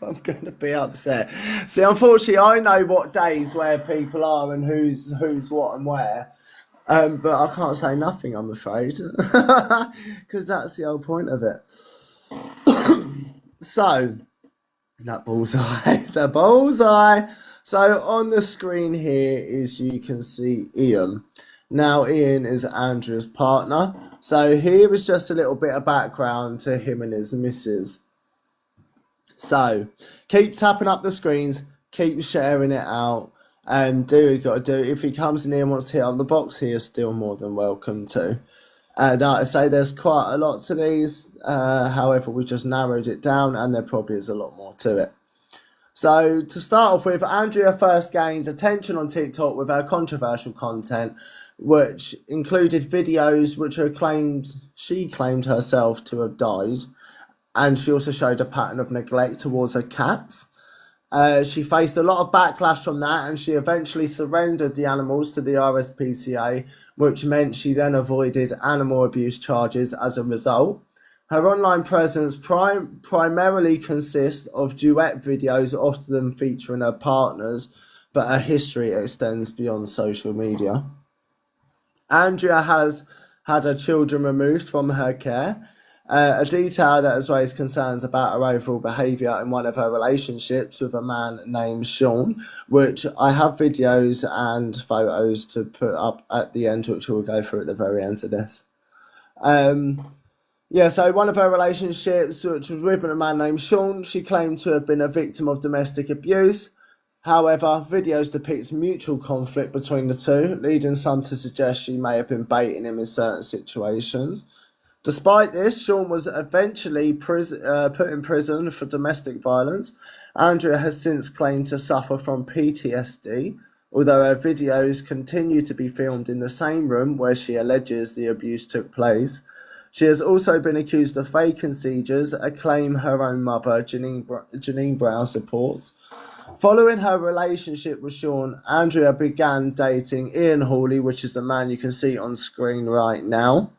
I'm going to be upset. See, unfortunately, I know what days where people are and who's what and where. But I can't say nothing, I'm afraid, because that's the whole point of it. So, that bullseye, the bullseye. So on the screen here is you can see Ian. Now Ian is Andrea's partner. So here is just a little bit of background to him and his missus. So keep tapping up the screens, keep sharing it out, and do what you got to do. If he comes in here and wants to hit on the box, he is still more than welcome to. And like I say, there's quite a lot to these. However, we just narrowed it down, and there probably is a lot more to it. So to start off with, Andrea first gained attention on TikTok with her controversial content, which included videos which she claimed herself to have died, and she also showed a pattern of neglect towards her cats. She faced a lot of backlash from that, and she eventually surrendered the animals to the RSPCA, which meant she then avoided animal abuse charges as a result. Her online presence primarily consists of duet videos, often featuring her partners, but her history extends beyond social media. Andrea has had her children removed from her care, a detail that has raised concerns about her overall behaviour in one of her relationships with a man named Sean, which I have videos and photos to put up at the end, which we'll go through at the very end of this. So one of her relationships, which was with a man named Sean, she claimed to have been a victim of domestic abuse. However, videos depict mutual conflict between the two, leading some to suggest she may have been baiting him in certain situations. Despite this, Sean was eventually put in prison for domestic violence. Andrea has since claimed to suffer from PTSD, although her videos continue to be filmed in the same room where she alleges the abuse took place. She has also been accused of faking seizures, a claim her own mother, Janine Brown, supports. Following her relationship with Sean, Andrea began dating Ian Hawley, which is the man you can see on screen right now.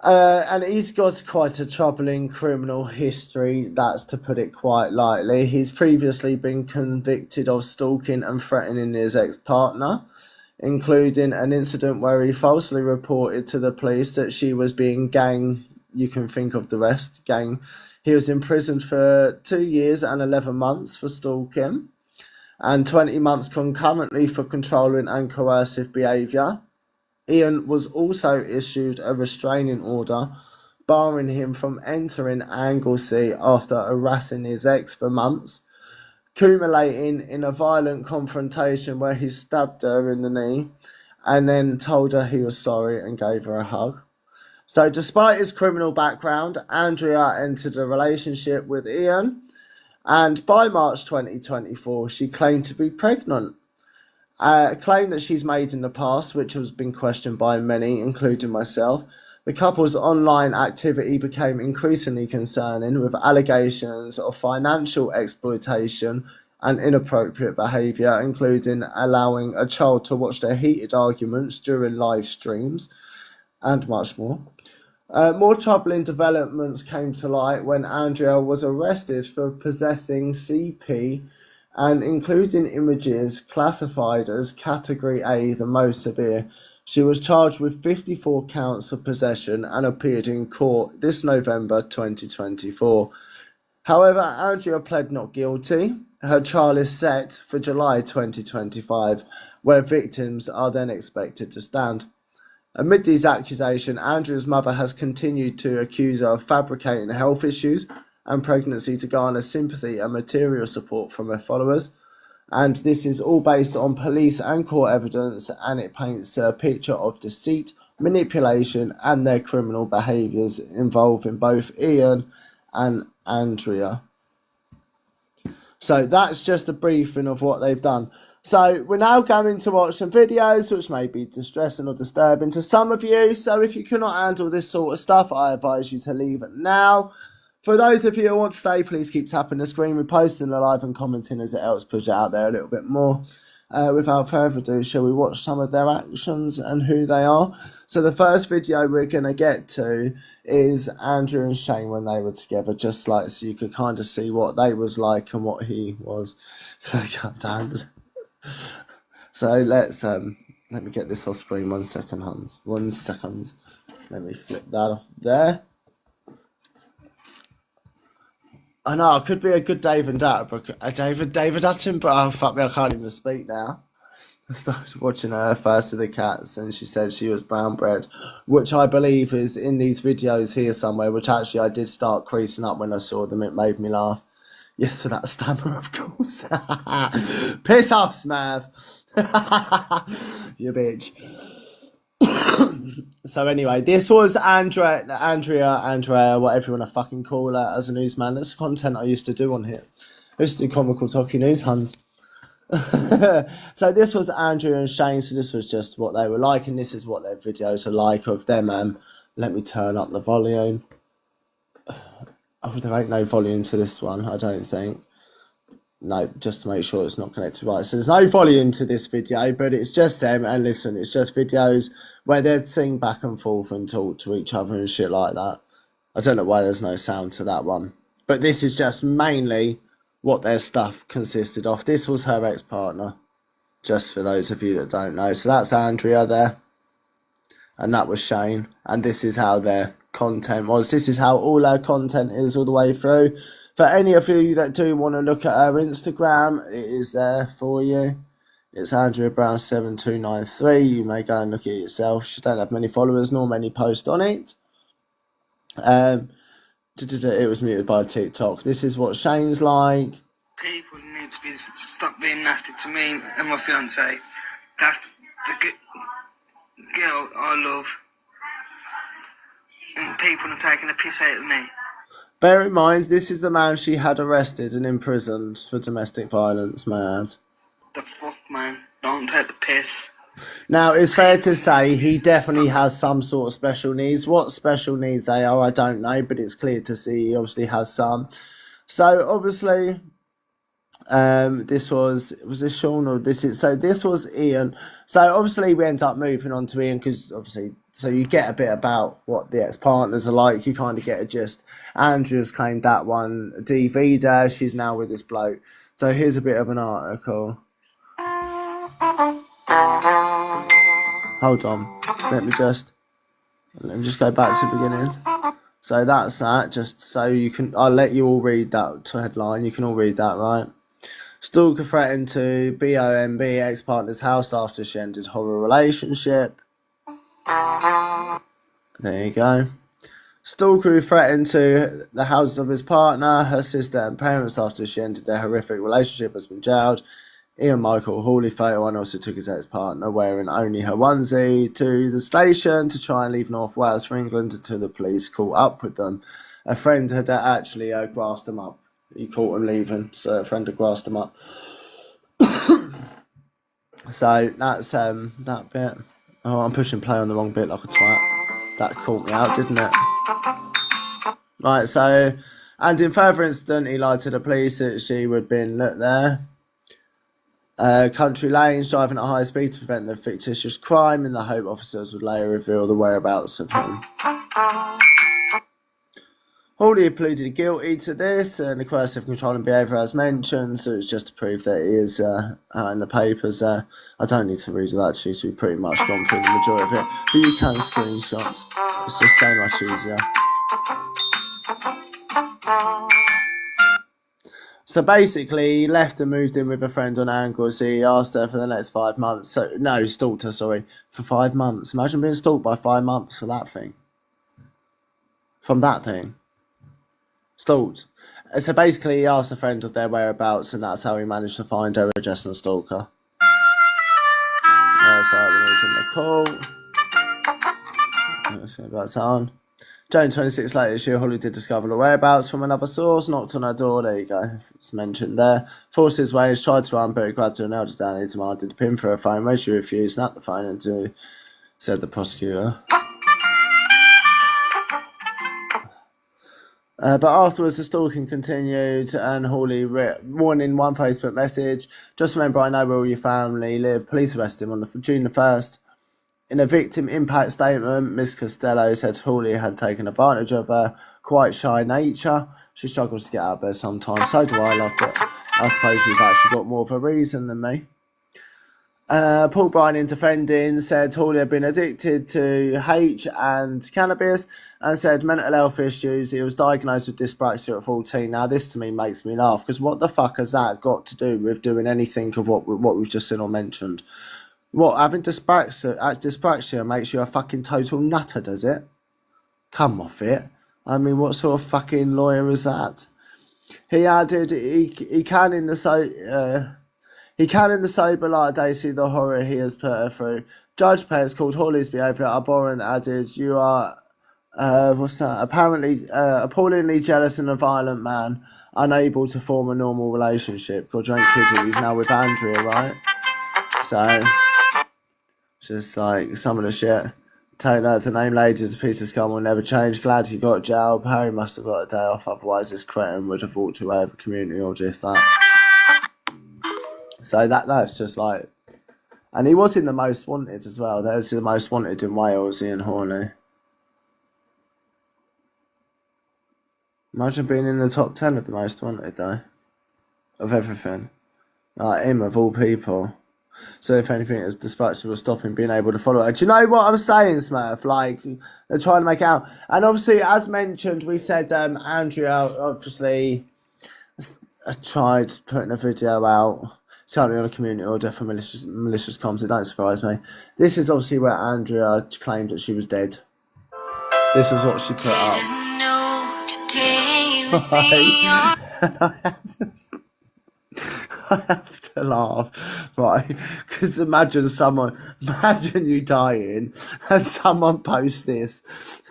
And he's got quite a troubling criminal history, that's to put it quite lightly. He's previously been convicted of stalking and threatening his ex-partner, including an incident where he falsely reported to the police that she was being you can think of the rest, gang. He was imprisoned for 2 years and 11 months for stalking, and 20 months concurrently for controlling and coercive behaviour. Ian was also issued a restraining order, barring him from entering Anglesey after harassing his ex for months, culminating in a violent confrontation where he stabbed her in the knee and then told her he was sorry and gave her a hug. So despite his criminal background, Andrea entered a relationship with Ian, and by March 2024, she claimed to be pregnant. A claim that she's made in the past, which has been questioned by many, including myself. The couple's online activity became increasingly concerning, with allegations of financial exploitation and inappropriate behaviour, including allowing a child to watch their heated arguments during live streams, and much more. More troubling developments came to light when Andrea was arrested for possessing CP and including images classified as Category A, the most severe. She was charged with 54 counts of possession and appeared in court this November 2024. However, Andrea pled not guilty. Her trial is set for July 2025, where victims are then expected to stand. Amid these accusations, Andrea's mother has continued to accuse her of fabricating health issues and pregnancy to garner sympathy and material support from her followers. And this is all based on police and court evidence, and it paints a picture of deceit, manipulation, and their criminal behaviours involving both Ian and Andrea. So that's just a briefing of what they've done. So we're now going to watch some videos which may be distressing or disturbing to some of you. So if you cannot handle this sort of stuff, I advise you to leave it now. For those of you who want to stay, please keep tapping the screen, reposting the live and commenting, as it helps push it out there a little bit more. Without further ado, shall we watch some of their actions and who they are? So the first video we're going to get to is Andrew and Shane when they were together, just like so you could kind of see what they was like and what he was. God damn. So let me get this off screen. 1 second, Hans. 1 second. Let me flip that off there. I know, I could be a good David Attenborough. Oh, fuck me, I can't even speak now. I started watching her first with the cats, and she said she was brown bread, which I believe is in these videos here somewhere, which actually I did start creasing up when I saw them. It made me laugh. Yes, for that stammer, of course. Piss off, Smav. You bitch. So anyway, this was Andrea, whatever you want to fucking call her, as a newsman. That's the content I used to do on here. I used to do comical talkie news, Hans. So this was Andrew and Shane, so this was just what they were like, and this is what their videos are like of them. Let me turn up the volume. Oh, there ain't no volume to this one, I don't think. No, just to make sure it's not connected right. So there's no volume to this video, but it's just them. And listen, it's just videos where they'd sing back and forth and talk to each other and shit like that. I don't know why there's no sound to that one. But this is just mainly what their stuff consisted of. This was her ex-partner, just for those of you that don't know. So that's Andrea there. And that was Shane. And this is how their content was. This is how all her content is all the way through. For any of you that do want to look at her Instagram, it is there for you. It's Andrea Brown 7293. You may go and look at it yourself. She don't have many followers nor many posts on it. It was muted by TikTok. This is what Shane's like. People need to stop being nasty to me and my fiance. That's the girl I love. And people are taking a piss out of me. Bear in mind, this is the man she had arrested and imprisoned for domestic violence, mad. The fuck, man? Don't take the piss. Now, it's fair to say he definitely has some sort of special needs. What special needs they are, I don't know, but it's clear to see he obviously has some. So, obviously, this was this Sean or this is... So, this was Ian. So, obviously, we end up moving on to Ian because, obviously... So you get a bit about what the ex-partners are like. You kind of get a gist. Andrea's claimed that one DV there. She's now with this bloke. So here's a bit of an article. Hold on. Let me just go back to the beginning. So that's that. Just so you can... I'll let you all read that headline. You can all read that, right? Stalker threatened to BOMB ex-partner's house after she ended horror relationship. There you go. Stalker threatened to the houses of his partner, her sister and parents after she ended their horrific relationship has been jailed. Ian Michael Hawley, 31, also took his ex-partner wearing only her onesie to the station to try and leave North Wales for England until the police caught up with them. A friend had actually grassed them up. He caught them leaving, so a friend had grassed them up. So that's that bit. Oh, I'm pushing play on the wrong bit like a twat. That caught me out, didn't it? Right, so... And in further incident, he lied to the police that she would have been there. Country lanes, driving at high speed to prevent the fictitious crime in the hope officers would later reveal the whereabouts of him. Hawley pleaded guilty to this and the coercive controlling behaviour as mentioned, so it's just to prove that he is out in the papers. I don't need to read it actually, so we've pretty much gone through the majority of it. But you can screenshot. It's just so much easier. So basically, he left and moved in with a friend on Anglesey. He asked her for the next 5 months. So no, he stalked her, sorry, for 5 months. Imagine being stalked by 5 months for that thing. From that thing. Stalked. So basically, he asked a friend of their whereabouts, and that's how he managed to find her address and stalk her. That's how it was in the call. Let's see about that on. June 26 later this year, Hawley did discover the whereabouts from another source, knocked on her door, there you go, it's mentioned there. Forced his ways, tried to run, but he grabbed her and held her down. He demanded a pin for her phone, when she refused, snapped the phone into, said the prosecutor. But afterwards, the stalking continued, and Hawley warned in one Facebook message, "Just remember, I know where all your family live. Police arrested him on June the 1st. In a victim impact statement, Miss Costello said Hawley had taken advantage of her quite shy nature. She struggles to get out of bed sometimes. So do I, love, but I suppose you've actually got more of a reason than me." Paul Bryan, in defending, said Hawley had been addicted to H and cannabis and said mental health issues. He was diagnosed with dyspraxia at 14. Now, this to me makes me laugh, because what the fuck has that got to do with doing anything of what we've just seen or mentioned? What, having dyspraxia makes you a fucking total nutter, does it? Come off it. I mean, what sort of fucking lawyer is that? He added he can in the sober light of day see the horror he has put her through. Judge Pettis called Hawley's behaviour abhorrent, added, "You are, apparently, appallingly jealous and a violent man, unable to form a normal relationship." God, you ain't kidding, he's now with Andrea, right? So, just like some of the shit. Take note, the name lady is a piece of scum will never change. Glad he got jailed. Harry must have got a day off, otherwise this cretin would have walked away with a community order if that. So that's just like, and he was in the most wanted as well. There's the most wanted in Wales, Ian Hawley. Imagine being in the top 10 of the most wanted though, of everything. Like him of all people. So if anything, his dyspraxia will stop him being able to follow it. Do you know what I'm saying, Smurf? Like, they're trying to make out. And obviously, as mentioned, we said Andrea obviously tried putting a video out. It's currently on a community order for malicious comms. It don't surprise me. This is obviously where Andrea claimed that she was dead. This is what she put up. I have to laugh, right? Because imagine you dying and someone posts this.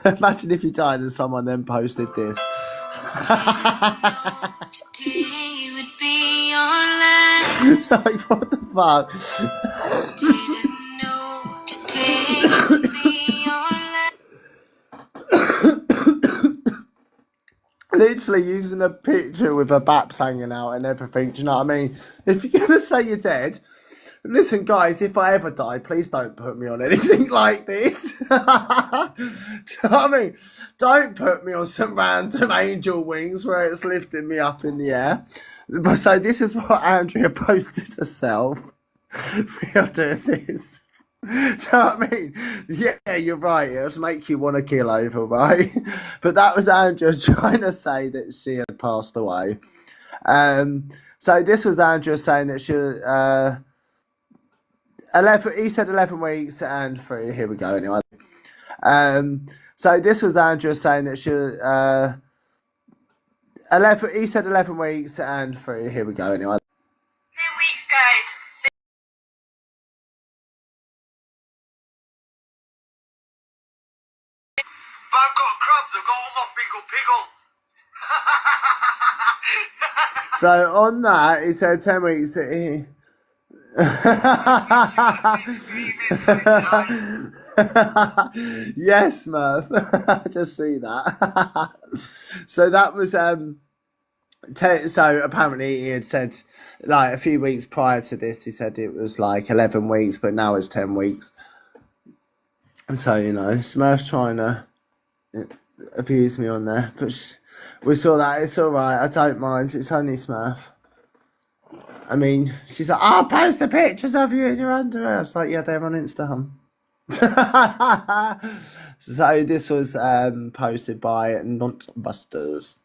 Imagine if you died and someone then posted this. Like, what the fuck? Literally using a picture with her baps hanging out and everything. Do you know what I mean? If you're going to say you're dead, listen, guys, if I ever die, please don't put me on anything like this. Do you know what I mean? Don't put me on some random angel wings where it's lifting me up in the air. So this is what Andrea posted herself. We are doing this. Do you know what I mean? Yeah, you're right. It'll make you want to kill over, right? But that was Andrea trying to say that she had passed away. So this was Andrea saying that she 11. He said 11 weeks and 3. Here we go. Anyway. So this was Andrea saying that she 11. He said 11 weeks and 3. Here we go. Anyway. 10 weeks, guys. If I've got crumbs, I've got all my pickle. So on that, he said 10 weeks. Yes, Murph. I just see that. So that was so apparently he had said, like, a few weeks prior to this, he said it was like 11 weeks, but now it's 10 weeks. So, you know, Smurf's trying to abuse me on there, but we saw that. It's all right. I don't mind. It's only Smurf. I mean, she's like, "I'll post the pictures of you in your underwear." It's like, yeah, they're on Insta. So this was posted by Notbusters.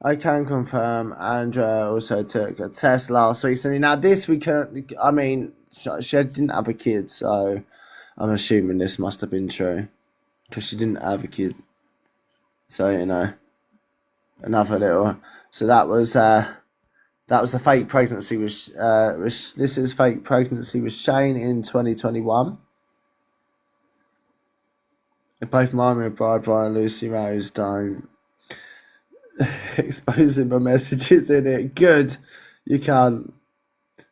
I can confirm Andrea also took a test last week. So now this we can. I mean, she didn't have a kid, so I'm assuming this must have been true because she didn't have a kid. So, you know, another little. So that was the fake pregnancy with this is fake pregnancy with Shane in 2021. They both remind me of Brian Lucy Rose. Don't exposing my messages in it. Good, you can't.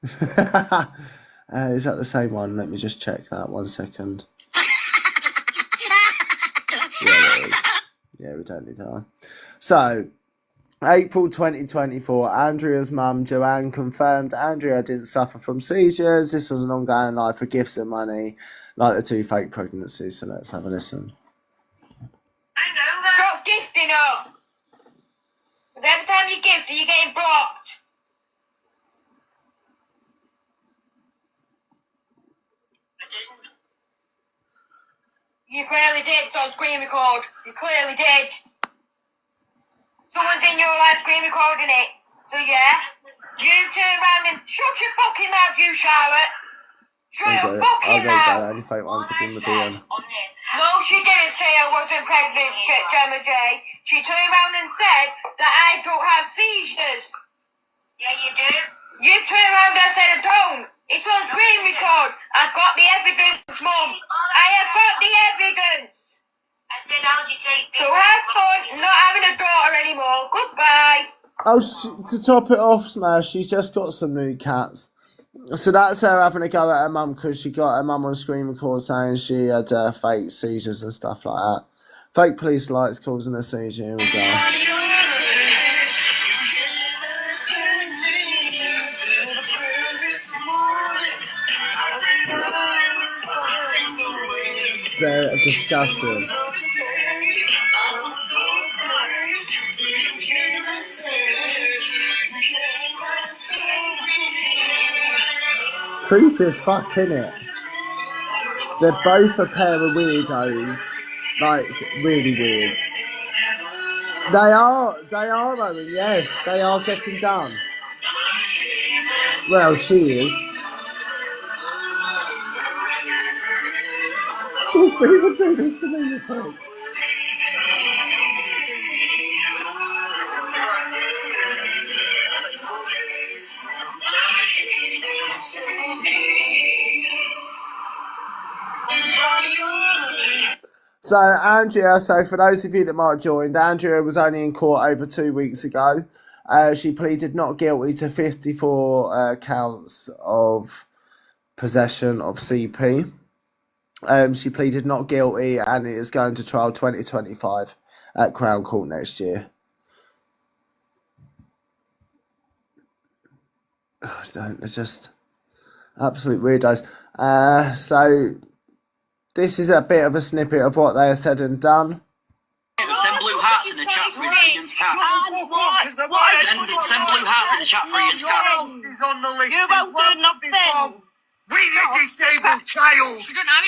Is that the same one? Let me just check that 1 second. Yeah, it is. Yeah, we don't need that one. So, April 2024, Andrea's mum, Joanne, confirmed Andrea didn't suffer from seizures. This was an ongoing lie for gifts and money, like the 2 fake pregnancies. So let's have a listen. I know that. Stop gifting her. Because every time you gift her, you're getting blocked. You clearly did, on screen record. You clearly did. Someone's in your live screen recording it. So yeah, you turn around and shut your fucking mouth, you Charlotte. Shut your fucking mouth. Only fake ones have been with Ian. No, she didn't say I wasn't pregnant, Gemma J. She turned around and said that I don't have seizures. Yeah, you do. You turned around and said I don't. It's on screen record. I've got the evidence, Mum. I have got the evidence. I said, how did you take this? So have fun not having a daughter anymore. Goodbye. Oh, to top it off, Smash, she's just got some new cats. So that's her having a go at her mum because she got her mum on screen record saying she had fake seizures and stuff like that. Fake police lights causing a seizure. Here we go. They're disgusting. Creepy as fuck, innit? They're both a pair of weirdos. Like, really weird. They are, Owen, yes. They are getting done. Well, she is. These people do this to me, you think? So, Andrea, for those of you that might have joined, Andrea was only in court over 2 weeks ago. She pleaded not guilty to 54 counts of possession of CP. She pleaded not guilty and it is going to trial 2025 at Crown Court next year. It's just absolute weirdos. So this is a bit of a snippet of what they have said and done. Send blue hearts in the chat for Ian's cat. Send blue hearts in the chat for Ian's cat. He's on the list. You won't do nothing. We a disabled child. You don't have I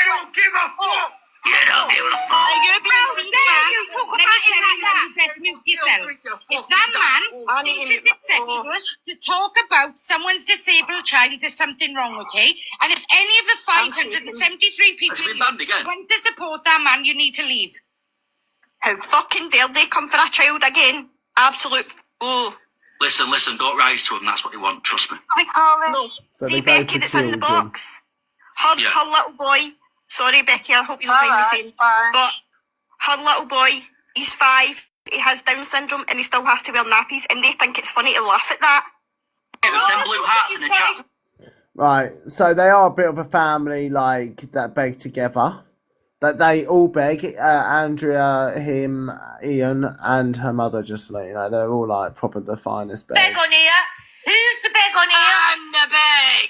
don't give a fuck. You don't give a fuck. You're being seen You talk about it like that. You best move yourself. If that man thinks it's acceptable to talk about someone's disabled child, there's something wrong, okay? And if any of the 573 people want to support that man, you need to leave. How fucking dare they come for a child again? Absolute. Oh. Listen, don't rise to him, that's what they want, trust me. No. So See they go Becky for that's in the children. box? Her little boy. Sorry, Becky, I hope you don't mind me saying. But her little boy, he's 5, he has Down syndrome, and he still has to wear nappies, and they think it's funny to laugh at that. Send blue hearts in the chat. Right, so they are a bit of a family, like, that beg together. That they all beg, Andrea, him, Ian, and her mother, just to let you know. They're all, like, proper the finest begs. Beg on here. Who's the beg on here? I'm the bag.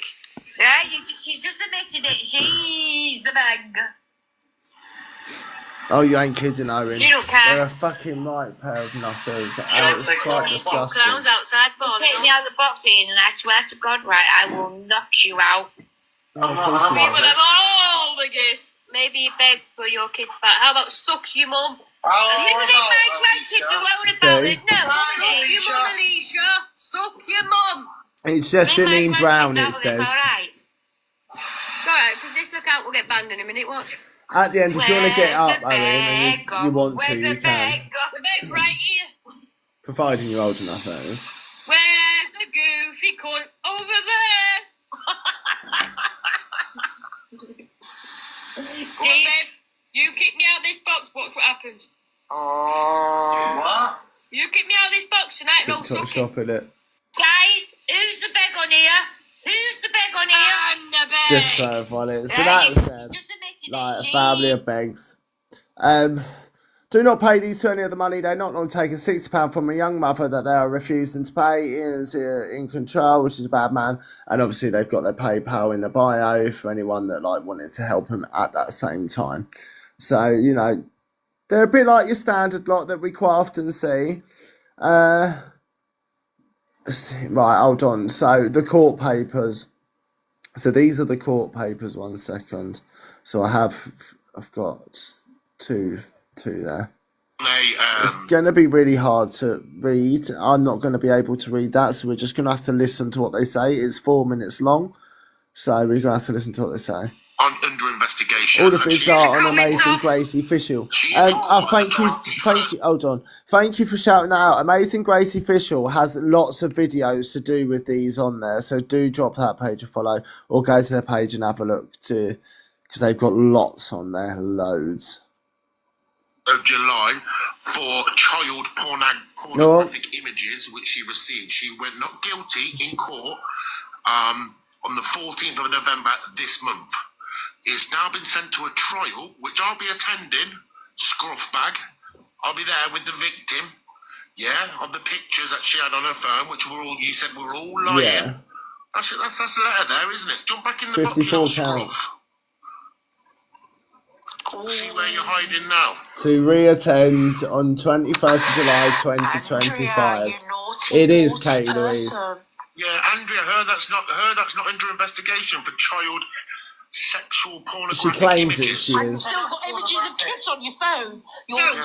Yeah, she's just admitted it. She's the beg. Oh, you ain't kidding, Owen. She don't care. They're a fucking right pair of nutters. And it's quite disgusting. Clowns outside for me. Take me out of the box, Ian, and I swear to God, right, I will knock you out. Oh, of course you People are. have all the gifts. Maybe you beg for your kids back. How about suck your mum? You leave my grandkids alone about it. No, Suck your mum, Alicia. Suck your mum. It's just Janine Brown, it says. Alright, Alright, because this account will get banned in a minute, watch. At the end, if you want to get up, Owen, bag and you want to, Where's you the can. bag? The bag's right here. Providing you're old enough, that is. Where's the goofy cunt? Over there. See, babe, you kick me out of this box, watch what happens. What? You kick me out of this box tonight, no TikTok sucking. shop, innit? Guys, who's the bag on here? Who's the bag on here? I'm the bag. Just clarifying it. So Yeah, that's them. just admit like a family of begs. Do not pay these to any of the money. They're not only taking £60 from a young mother that they are refusing to pay. Is in control, which is a bad man. And obviously they've got their PayPal in the bio for anyone that like wanted to help him at that same time. So, you know, they're a bit like your standard lot that we quite often see. Right, hold on. So the court papers. So these are the court papers. 1 second. So I've got two there. It's going to be really hard to read. I'm not going to be able to read that, so we're just going to have to listen to what they say. It's 4 minutes long, so we're going to have to listen to what they say. Under investigation. All the bids are on Amazing Grace Official. Thank you. Hold on. Thank you for shouting that out. Amazing Grace Official has lots of videos to do with these on there, so do drop that page a follow or go to their page and have a look too, because they've got lots on there, loads. Of July for child pornographic images which she received. She went not guilty in court on the 14th of November this month. It's now been sent to a trial, which I'll be attending. Scruff bag. I'll be there with the victim. Yeah, of the pictures that she had on her phone, which were all, you said were all lying. Yeah. That's the letter there, isn't it? Jump back in the box, little scruff. See where you're hiding now. To re-attend on 21st of July 2025. It is Katie Louise. Yeah, Andrea, her that's not under investigation for child sexual pornographic She claims images. it, she is. Still got images of kids on your phone.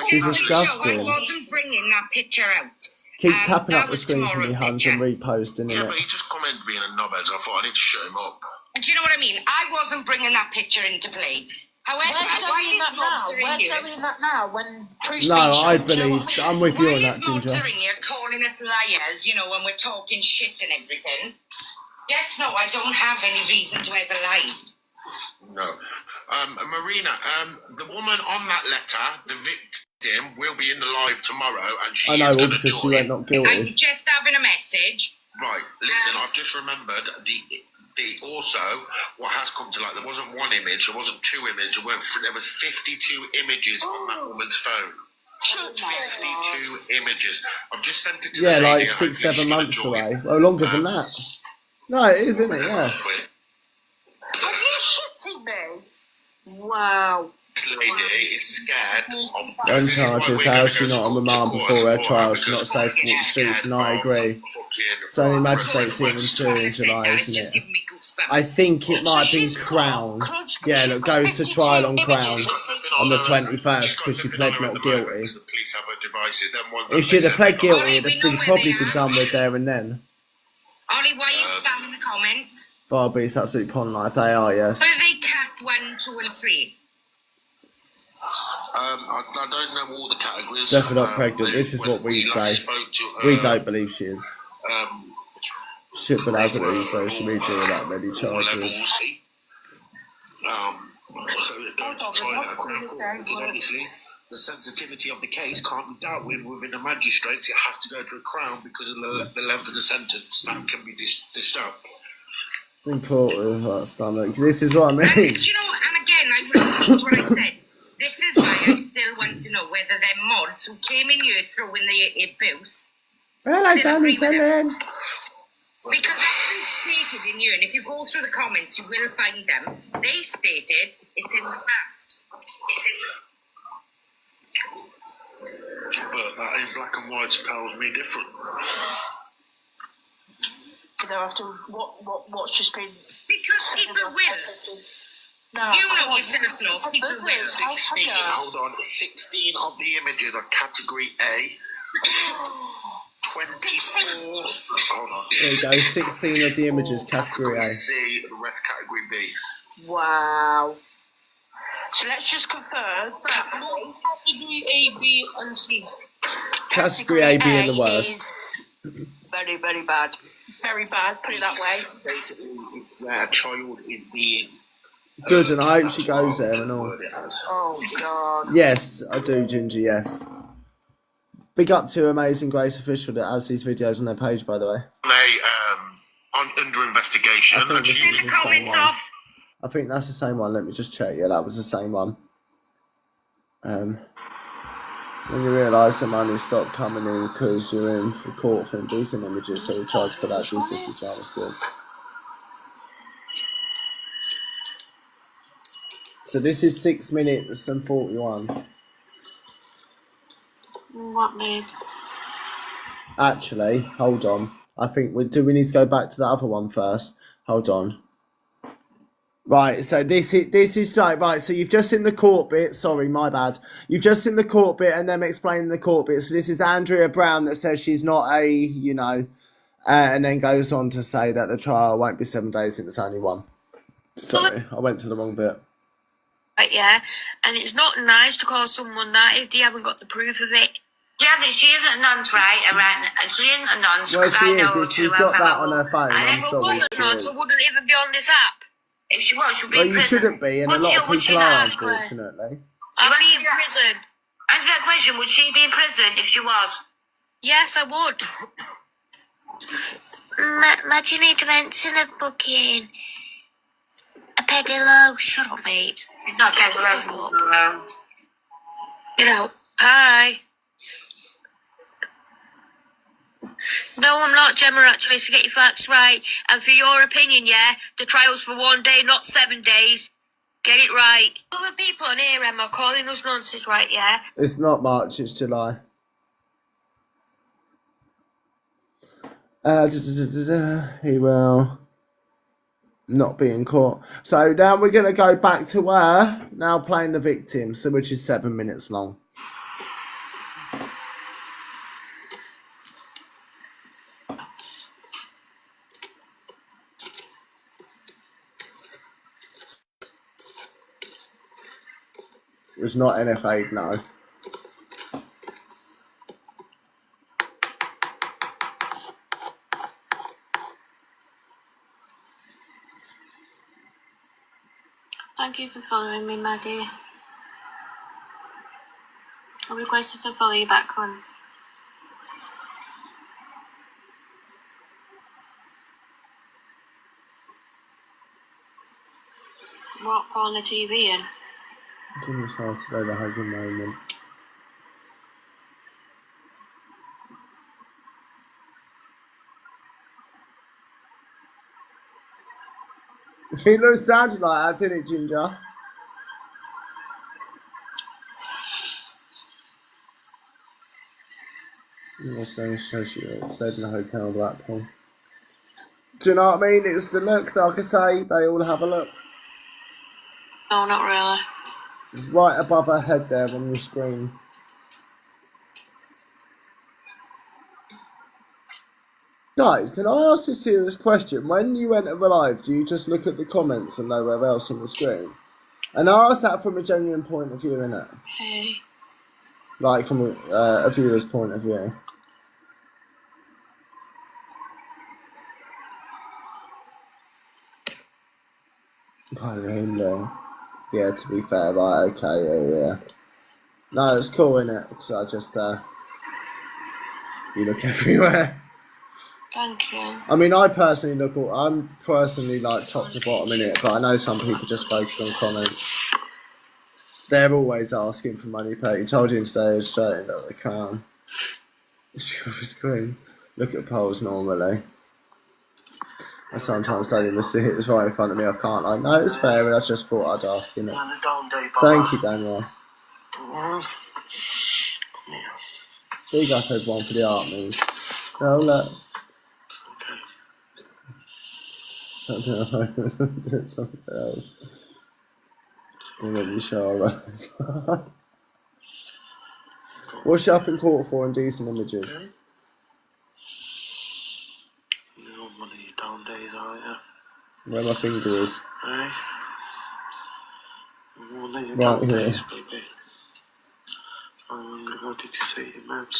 She's disgusting. I wasn't bringing that picture out. Keep tapping up the screen for me, Hans, and reposting Yeah, it. but he just commented being a knobhead, so I thought I need to shut him up. Do you know what I mean? I wasn't bringing that picture into play. However, why is We're showing that now when proof's No, being shown. I believe I'm with you on that, Why is Ginger. Mobster in here calling us liars, you know, when we're talking shit and everything? Yes, no, I don't have any reason to ever lie. No. Marina, the woman on that letter, the victim, will be in the live tomorrow, and she I know, is all going to because she join. went not I'm guilty. just having a message. Right, listen, I've just remembered the also what has come to light. There wasn't one image, there wasn't two images, there was 52 images on that woman's phone. 52 images. I've just sent it to the lady. Like 6-7 months away. Well, longer than that. No, it is, isn't it? Yeah. Are you shitting me? Wow. This lady is scared of... One charges, how is she not on remand before her trial? She's not safe to walk the streets, and I agree. It's only magistrates here in 2 in July, isn't it? I think it might have been Crown. Yeah, look, goes to trial on Crown on the 21st because she pled not guilty. If she'd have pled guilty, it'd have probably been done with there and then. Ollie, why are you spamming the comments? Firebeast, absolute pond life, they are, yes. Are they cat 1, 2 and 3? I don't know all the categories. Definitely not pregnant. This is what we say. We don't believe she is. Shit, but as it is, so she may do that many charges. So it's going to trial at Crown Court, because obviously the sensitivity of the case can't be dealt with within the magistrates. It has to go to a Crown because of the length of the sentence. That can be dished up. In court with that stomach. This is what I mean. You know, and again, I repeat what I said. This is why I still want to know whether they're mods who came in here throwing the abuse. Well, I don't tell them. Because as they stated in here, and if you go through the comments, you will find them. They stated it's in the past. But that in black and white tells me different. You know, after what's just been... Because people will. No, you know yourself, no. People will. 16, hold on. 16 of the images are category A. 24. Hold on. There you go. 16 of the images category A. C, the rest category B. Wow. So let's just confirm that category A, B, and C. Category A being the worst. Is very, very bad. Very bad. Put it that way. Basically, it's where a child is being. Good, and I hope she goes there and all. Oh, God. Yes, I do, Ginger, yes. Big up to Amazing Grace Official that has these videos on their page, by the way. They, under investigation. I think this is the same one. I think that's the same one. Let me just check. Yeah, that was the same one. When you realise the money stopped coming in because you're in for court for indecent images, so you tried to put out GCSE drama skills. So this is 6 minutes and 41. What, babe? Actually, hold on. I think we need to go back to the other one first. Hold on. Right, so this is right. So you've just seen the court bit. Sorry, my bad. You've just seen the court bit and them explaining the court bit. So this is Andrea Brown that says she's not and then goes on to say that the trial won't be 7 days and it's only one. Sorry, I went to the wrong bit. Right, yeah, and it's not nice to call someone that if they haven't got the proof of it. She isn't a nonce, right? She isn't a nonce. Well, she is. She's got that on her phone. And if it wasn't a nonce, I wouldn't even be on this app. If she was, she'd be Well, in you prison. shouldn't be, and a lot of people are, unfortunately. I'd be in prison. Answer that question. Would she be in prison if she was? Yes, I would. Imagine need rents in a booking. A pedalo. Shut up, mate. She's not pedalo. You know, hi. No, I'm not, Gemma, actually, so get your facts right. And for your opinion, yeah, the trial's for 1 day, not 7 days. Get it right. Other people on here, Emma, calling us nonsense, right, yeah? It's not March, it's July. He will not be in court. So now we're going to go back to her, now playing the victim, so which is 7 minutes long. It was not NFA, no. Thank you for following me, Maggie. I requested to follow you back on. What, pulling the TV in? Goodness, I today the hugging moment. He looks sounded like that, didn't it, Ginger? Stayed in the hotel in Blackpool. Do you know what I mean? It's the look, like I say, they all have a look. No, not really. It's right above her head there on the screen. Guys, can I ask a serious question? When you enter live, do you just look at the comments and nowhere else on the screen? And I ask that from a genuine point of view, innit? Hey. Like from a viewer's point of view. I mean, yeah, to be fair, right, okay, yeah. No, it's cool, innit? Because I just, you look everywhere. Thank you. I mean, I'm personally like top to bottom in it, but I know some people just focus on comments. They're always asking for money pay. You told you to stay straight that they can't. Screen. Look at polls normally. I sometimes don't even see it. It's right in front of me. I can't. I know it's fair, and I just thought I'd ask, innit? Thank you, Daniel. Big up everyone for the art moves. Oh, look. Do something else. What's she up in court for indecent images? You're on one of your down days, aren't you? Where my finger is. Hey? You're on one of your Right down here. days, baby. How long ago did you take your meds?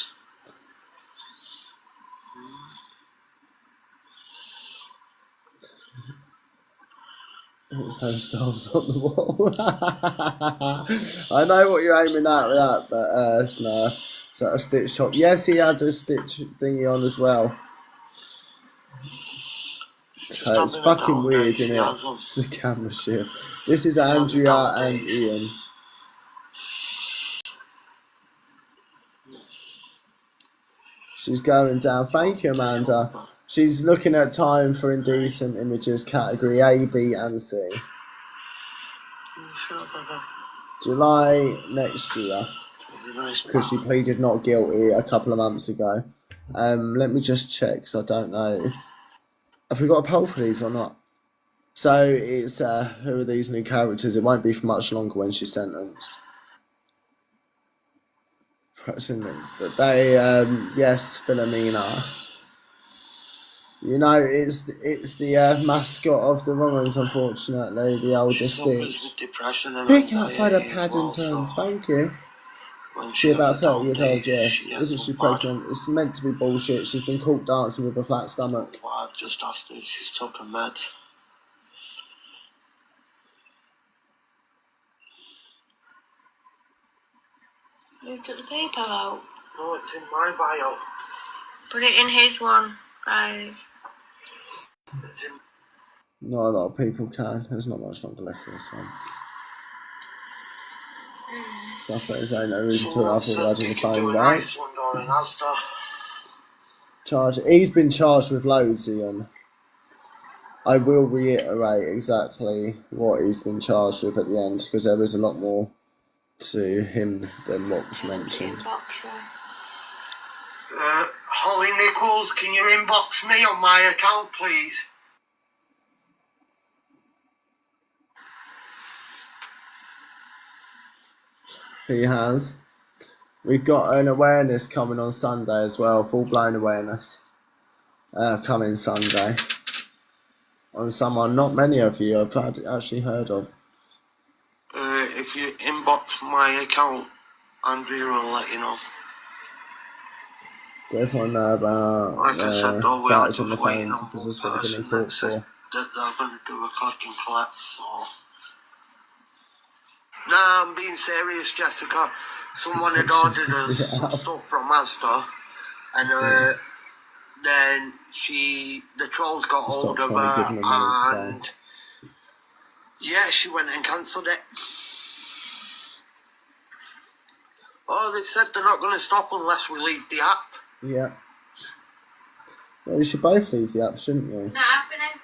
It's home stars on the wall. I know what you're aiming at with that, but it's no. Is that a stitch top? Yes, he had a stitch thingy on as well. It's fucking weird, isn't it? It's a camera shift. This is Andrea and Ian. She's going down. Thank you, Amanda. She's looking at time for indecent images category A, B, and C. July next year. Because she pleaded not guilty a couple of months ago. Let me just check, because I don't know. Have we got a poll for these or not? So it's who are these new characters? It won't be for much longer when she's sentenced. But they, yes, Philomena. You know, it's the mascot of the Romans, unfortunately, the older Stitch. Pick up by the Paddingtons, thank you. She about 30 years old, yes. Isn't she pregnant? It's meant to be bullshit. She's been caught dancing with a flat stomach. Well, I've just asked her if she's took a med. You took the paper out. No, it's in my bio. Put it in his one, guys. Not a lot of people can. There's not much longer left for this one. Stuff that is ain't no reason to have already the phone, right? Charge. He's been charged with loads, Ian. I will reiterate exactly what he's been charged with at the end, because there is a lot more to him than what was mentioned. Holly Nichols, can you inbox me on my account, please? He has. We've got an awareness coming on Sunday as well, full-blown awareness. Coming Sunday. On someone not many of you have actually heard of. If you inbox my account, Andrea will let you know. So everyone know about like I said, all we are on the just waiting phone on because one that's what they're person in court that said for. that they're going to do a click and collect, so... Nah, I'm being serious, Jessica. Someone had ordered us some stuff from Asda, and then the trolls got hold of her, and yeah, she went and cancelled it. Oh, they've said they're not going to stop unless we leave the app. Yeah. Well, you should both leave the app, shouldn't you? Not happening.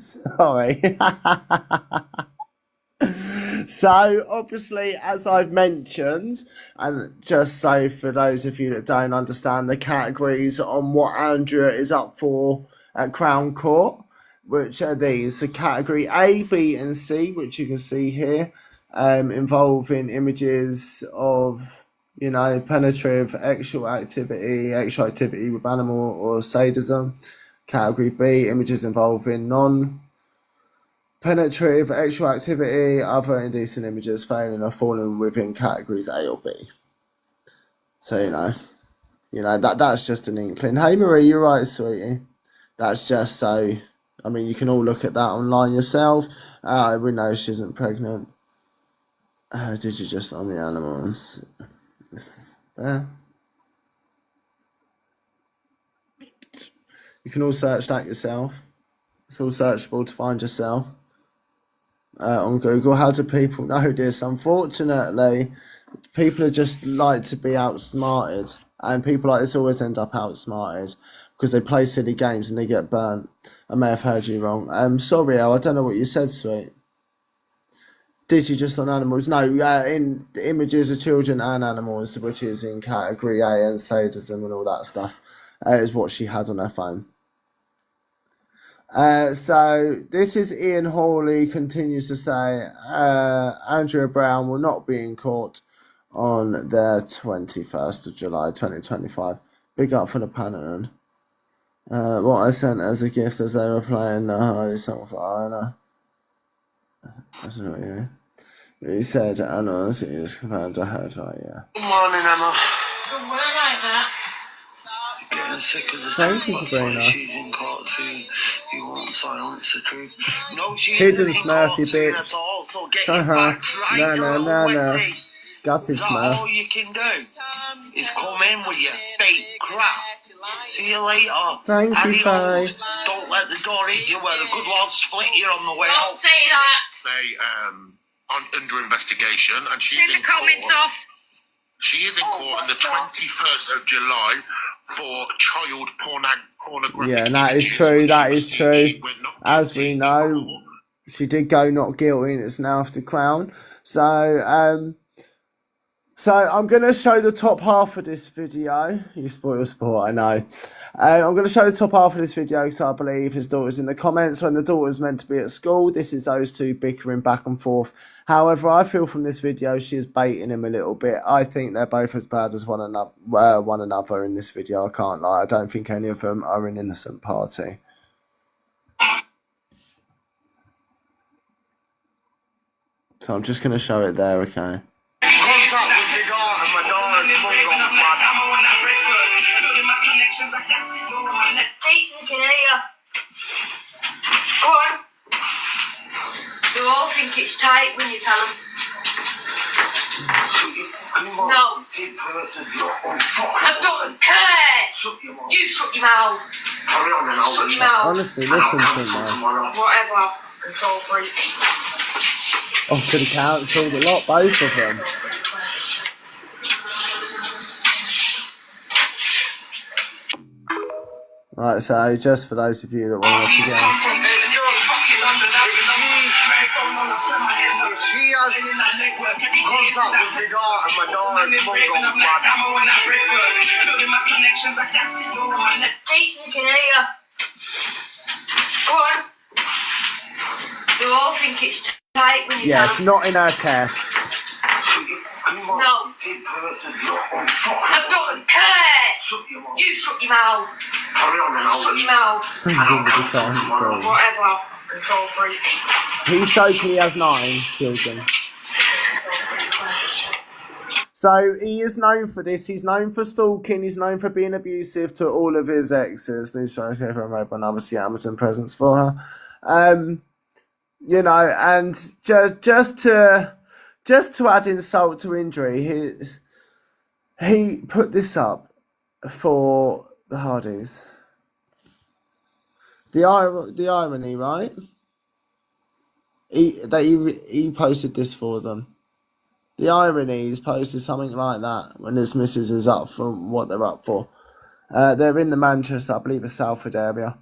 Sorry. So, obviously, as I've mentioned, and just so for those of you that don't understand the categories on what Andrea is up for at Crown Court, which are these: so category A, B, and C, which you can see here, involving images of, you know, penetrative sexual activity with animal or sadism. Category B, images involving non-penetrative sexual activity, other indecent images failing or falling within categories A or B. So, you know that's just an inkling. Hey Marie, you're right, sweetie. That's just so, I mean, you can all look at that online yourself. We know she isn't pregnant. Did you just on the animals? This is there. You can all search that yourself. It's all searchable to find yourself on Google. How do people know this? Unfortunately, people are just like to be outsmarted, and people like this always end up outsmarted because they play silly games and they get burnt. I may have heard you wrong. Sorry, Al, I don't know what you said, sweet. Did you just on animals? No, in images of children and animals, which is in category A, and sadism and all that stuff, is what she had on her phone. So this is Ian Hawley continues to say Andrea Brown will not be in court on the 21st of July 2025. Big up for the pattern. What I sent as a gift as they were playing the Hawley song for Anna. I don't know what you mean. He said Anna, he just confirmed I heard right, yeah. Good morning, Emma. Don't work like that. Getting sick of the Thank you, Sabrina. She's in court soon. You won't silence the truth. No, she Hidden isn't in Smurfy court soon bitch. at all, so get your facts right No. Gutted Is that smell. all you can do? Is come in with your fake crap. See you later. Thank you, Faye. Don't let the door hit you where the good Lord split you on the way out. Don't say that. Say, under investigation, and she's Turn in the comments court. off. She is in court on the 21st of July for child pornographic. Yeah, and that is images, true. which That she is received. true. She went not As guilty we in know, court. she did go not guilty, and it's now for the Crown. So I'm going to show the top half of this video. You spoil sport, I know. I'm going to show the top half of this video because I believe his daughter's in the comments. When the daughter's meant to be at school, this is those two bickering back and forth. However, I feel from this video she is baiting him a little bit. I think they're both as bad as one another in this video. I can't lie. I don't think any of them are an innocent party. So I'm just going to show it there, okay? Contact with your daughter, my daughter's mum got mad. Jason can hear you. Go on. You all think it's tight when you tell them. No. I don't care. You shut your mouth. Carry on and I'll Shut your mouth. Honestly, listen to him, man. Whatever. Control freak. Oh, to the council, the lot, both of them. Right, so just for those of you that want to watch again. If she has contact with your daughter, my daughter's mum got mad. Jason can hear you. Go on. You all think it's tight when you Yes, tell them. not in her care. No. I don't care. You shut your mouth. Carry on and I'll Shut your mouth. Whatever. Control freak. He's open, he has 9 children. So he is known for this. He's known for stalking. He's known for being abusive to all of his exes. New sorry, see if I mobile number, see Amazon presents for her. You know, and just to add insult to injury, he put this up for the Hardys. The irony, right? He posted this for them. The irony is posted something like that when this missus is up for what they're up for. They're in the Manchester, I believe, the Salford area.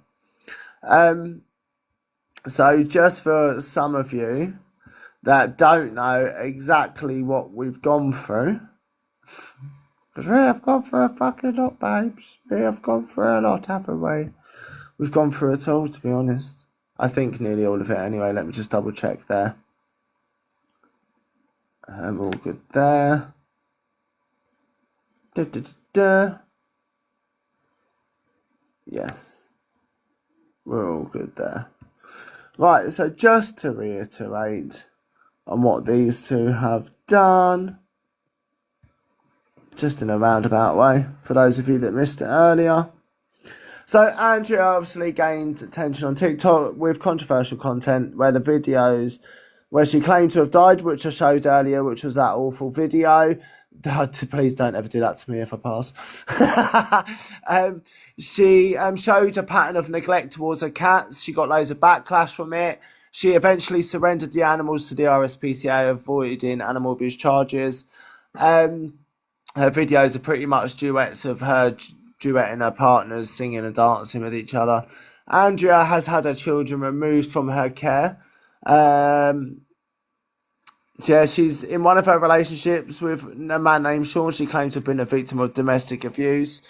So just for some of you that don't know exactly what we've gone through, because we have gone through a fucking lot, babes. We have gone through a lot, haven't we? We've gone through it all, to be honest. I think nearly all of it anyway. Let me just double check there. We're all good there. Yes. We're all good there. Right, so just to reiterate on what these two have done, just in a roundabout way, for those of you that missed it earlier. So Andrea obviously gained attention on TikTok with controversial content where the videos where she claimed to have died, which I showed earlier, which was that awful video. Please don't ever do that to me if I pass. She showed a pattern of neglect towards her cats. She got loads of backlash from it. She eventually surrendered the animals to the RSPCA, avoiding animal abuse charges. Her videos are pretty much duets of her duetting her partners, singing and dancing with each other. Andrea has had her children removed from her care. Yeah, she's in one of her relationships with a man named Sean. She claims to have been a victim of domestic abuse.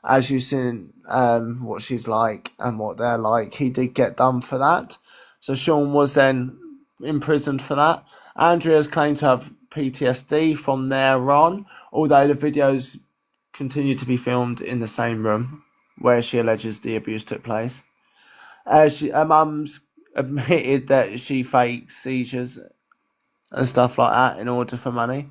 As you've seen what she's like and what they're like, he did get done for that. So Sean was then imprisoned for that. Andrea's claimed to have PTSD from there on, although the videos continue to be filmed in the same room where she alleges the abuse took place. Her mum's admitted that she faked seizures and stuff like that in order for money.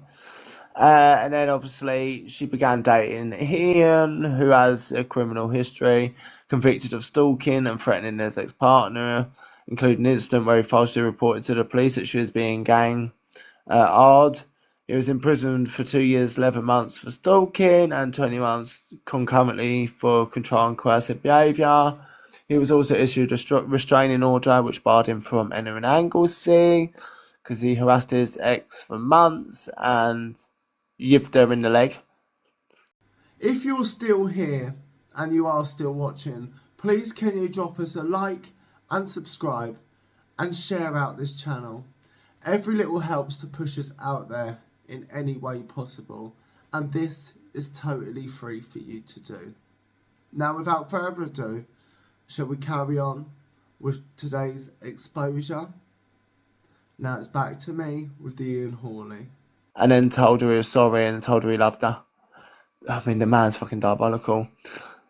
And then obviously she began dating Ian, who has a criminal history, convicted of stalking and threatening his ex-partner, including an incident where he falsely reported to the police that she was being gang-ard. He was imprisoned for 2 years, 11 months for stalking and 20 months concurrently for control and coercive behaviour. He was also issued a restraining order which barred him from entering Anglesey because he harassed his ex for months and yiffed her in the leg. If you're still here and you are still watching, please can you drop us a like and subscribe and share out this channel. Every little helps to push us out there in any way possible, and this is totally free for you to do. Now, without further ado, shall we carry on with today's exposure? Now it's back to me with the Ian Hawley. And then told her he was sorry and told her he loved her. I mean, the man's fucking diabolical.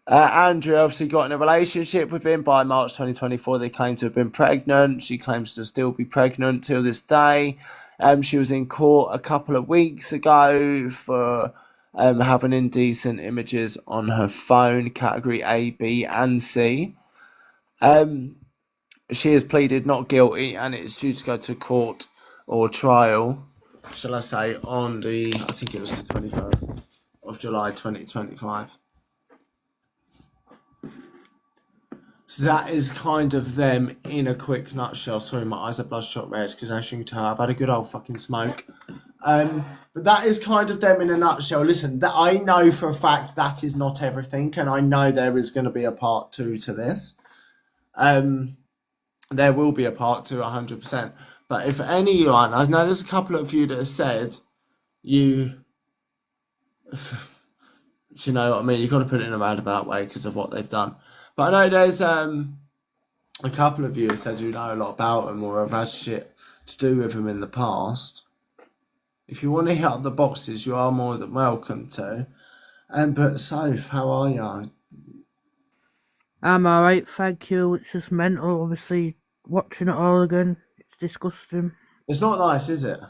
Andrea obviously got in a relationship with him. By March 2024, they claimed to have been pregnant. She claims to still be pregnant till this day. She was in court a couple of weeks ago for having indecent images on her phone, category A, B, and C. She has pleaded not guilty, and it's due to go to court or trial, shall I say, on the, I think it was the 21st of July 2025. So that is kind of them in a quick nutshell. Sorry, my eyes are bloodshot red because as you can tell, I've had a good old fucking smoke. But that is kind of them in a nutshell. Listen, that I know for a fact that is not everything, and I know there is going to be a part 2 to this. There will be a part 2, 100%. But if anyone, I know there's a couple of you that have said you know what I mean. You've got to put it in a roundabout way because of what they've done. But I know there's a couple of you have said you know a lot about them or have had shit to do with them in the past. If you want to hit up the boxes, you are more than welcome to. But Soph, how are you? I'm alright, thank you. It's just mental, obviously, watching it all again. It's disgusting. It's not nice, is it?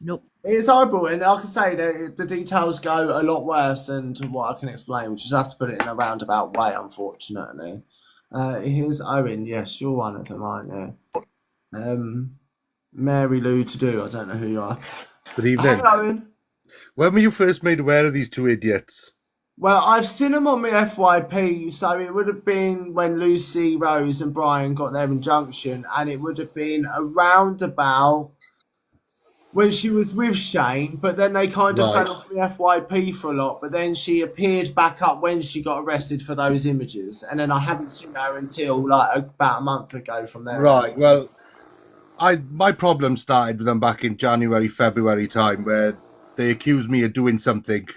Nope. It's horrible, and like I say, the details go a lot worse than to what I can explain. We just have to put it in a roundabout way, unfortunately. Here's Owen. Yes, you're one of them, aren't you? Mary Lou to do. I don't know who you are. Good evening. Hi, Owen. When were you first made aware of these two idiots? Well, I've seen them on my FYP, so it would have been when Lucy, Rose and Brian got their injunction, and it would have been around about when she was with Shane, but then they kind of fell off the FYP for a lot, but then she appeared back up when she got arrested for those images, and then I haven't seen her until like about a month ago from there. Right, well, my problem started with them back in January, February time, where they accused me of doing something,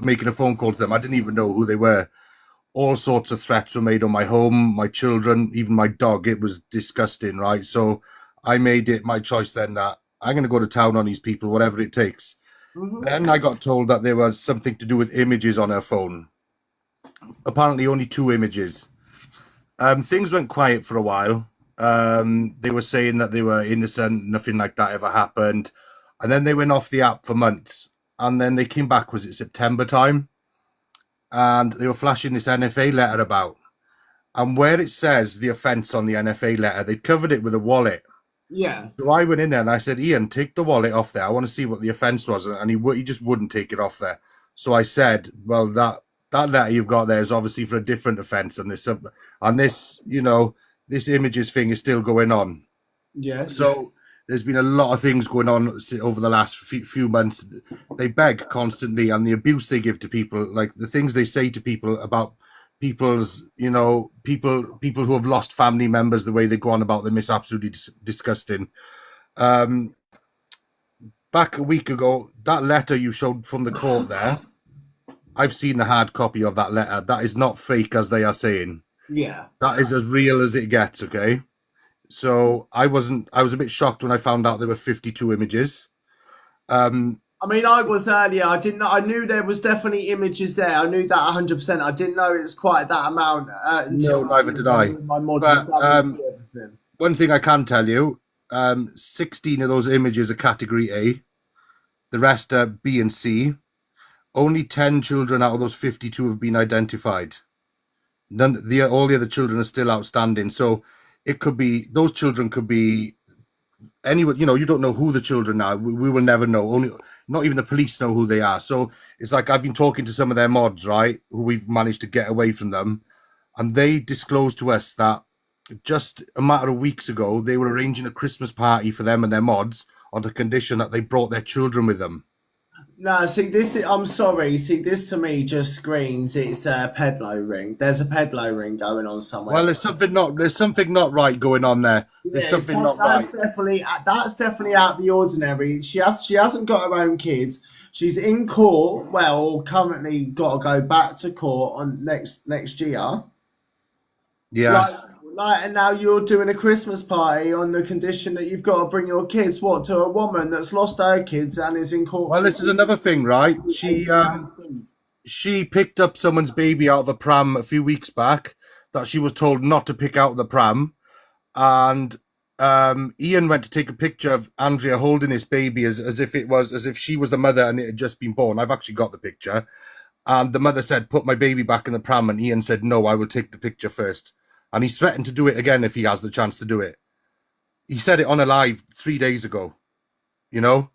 making a phone call to them. I didn't even know who they were. All sorts of threats were made on my home, my children, even my dog. It was disgusting, right? So I made it my choice then that I'm going to go to town on these people, whatever it takes. Then I got told that there was something to do with images on her phone. Apparently only 2 images. Things went quiet for a while. They were saying that they were innocent, nothing like that ever happened. And then they went off the app for months. And then they came back, was it September time? And they were flashing this NFA letter about. And where it says the offence on the NFA letter, they'd covered it with a wallet. Yeah. So I went in there and I said, Ian, take the wallet off there. I want to see what the offence was. And he just wouldn't take it off there. So I said, well, that letter you've got there is obviously for a different offence. And this, you know, this images thing is still going on. Yes. So there's been a lot of things going on over the last few months. They beg constantly, and the abuse they give to people, like the things they say to people about people's, you know, people who have lost family members, the way they go on about them is absolutely disgusting. Back a week ago, that letter you showed from the court there, I've seen the hard copy of that letter. That is not fake, as they are saying. Yeah. That is as real as it gets, okay? So I was a bit shocked when I found out there were 52 images. I mean, I was earlier. I didn't know. I knew there was definitely images there. I knew that 100%. I didn't know it's quite that amount. No, neither did I. My modules, one thing I can tell you, 16 of those images are category A. The rest are B and C. Only 10 children out of those 52 have been identified. All the other children are still outstanding. So it could be, those children could be anyone, you know, you don't know who the children are. We will never know. Only, not even the police know who they are. So it's like I've been talking to some of their mods, right, who we've managed to get away from them, and they disclosed to us that just a matter of weeks ago they were arranging a Christmas party for them and their mods on the condition that they brought their children with them. No, see this. I'm sorry. See this to me just screams it's a peddler ring. There's a peddler ring going on somewhere. Well, there's something not right going on there. There's something not right. That's definitely out of the ordinary. She hasn't got her own kids. She's in court. Well, currently got to go back to court on next year. Yeah. And now you're doing a Christmas party on the condition that you've got to bring your kids, to a woman that's lost her kids and is in court. Well, this is another thing, right? She picked up someone's baby out of a pram a few weeks back that she was told not to pick out of the pram. And Ian went to take a picture of Andrea holding this baby as if she was the mother and it had just been born. I've actually got the picture. And the mother said, "Put my baby back in the pram." And Ian said, "No, I will take the picture first." And he's threatened to do it again if he has the chance to do it. He said it on a live 3 days ago. You know?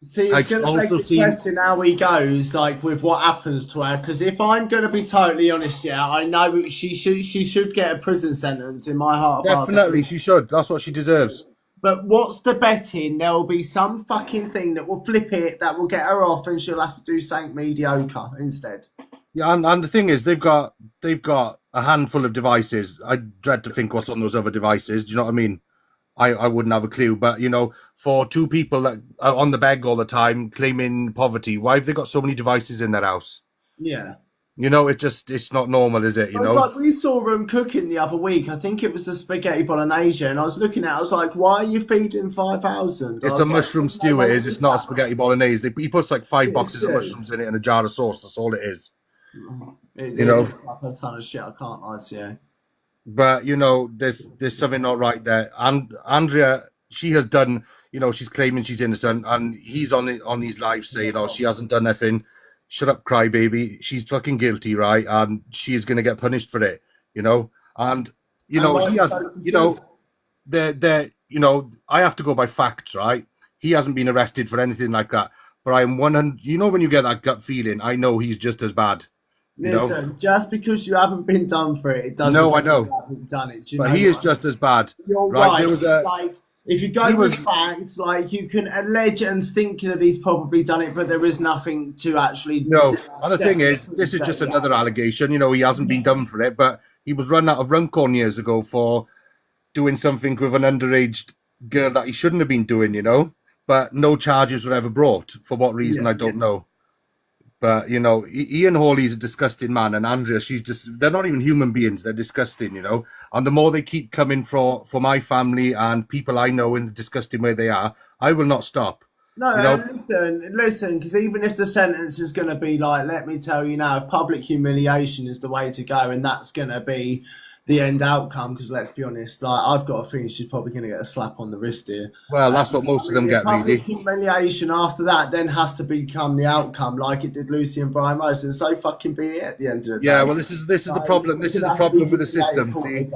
See, it's going to take the question how he goes, like, with what happens to her. Because if I'm going to be totally honest, yeah, I know she should get a prison sentence in my heart of hearts. Definitely, she should. That's what she deserves. But what's the betting? There will be some fucking thing that will flip it, that will get her off, and she'll have to do something mediocre instead. Yeah, and the thing is, they've got a handful of devices. I dread to think what's on those other devices. Do you know what I mean? I wouldn't have a clue. But, you know, for two people that are on the beg all the time, claiming poverty, why have they got so many devices in their house? Yeah. You know, it's not normal, is it? You know? Like, we saw them cooking the other week. I think it was the spaghetti bolognese, and I was looking at it, I was like, why are you feeding 5,000? It's a mushroom stew, it is. It's not a spaghetti bolognese. He puts like 5 boxes of mushrooms in it and a jar of sauce. That's all it is. You know? A ton of shit, I can't lie to you. But, you know, there's something not right there. And Andrea, she has done, you know, she's claiming she's innocent, and he's on these lives saying, "Oh, she hasn't done nothing. Shut up, crybaby. She's fucking guilty, right? And she is going to get punished for it, you know." And, you know, he has, you know, you know, I have to go by facts, right? He hasn't been arrested for anything like that. But I'm 100, you know, when you get that gut feeling, I know he's just as bad. Listen, just because you haven't been done for it, it doesn't mean I know. you haven't done it. But he is just as bad. You're right. There was like, if you go with facts, like, you can allege and think that he's probably done it, but there is nothing to actually. No, and the thing is, this is just another allegation. You know, he hasn't been done for it, but he was run out of Runcorn years ago for doing something with an underage girl that he shouldn't have been doing, you know. But no charges were ever brought. For what reason, I don't know. But, you know, Ian Hawley's a disgusting man, and Andrea, they're not even human beings. They're disgusting, you know. And the more they keep coming for my family and people I know in the disgusting way they are, I will not stop. No, you know? listen, because even if the sentence is going to be like, let me tell you now, if public humiliation is the way to go, and that's going to be the end outcome, because let's be honest, like, I've got a feeling she's probably going to get a slap on the wrist here. Well, that's what most of them get, really. Humiliation after that then has to become the outcome, like it did Lucy and Brian Rose, and so fucking be it at the end of the day. Yeah, well, this is the problem. This is the problem with the system. See,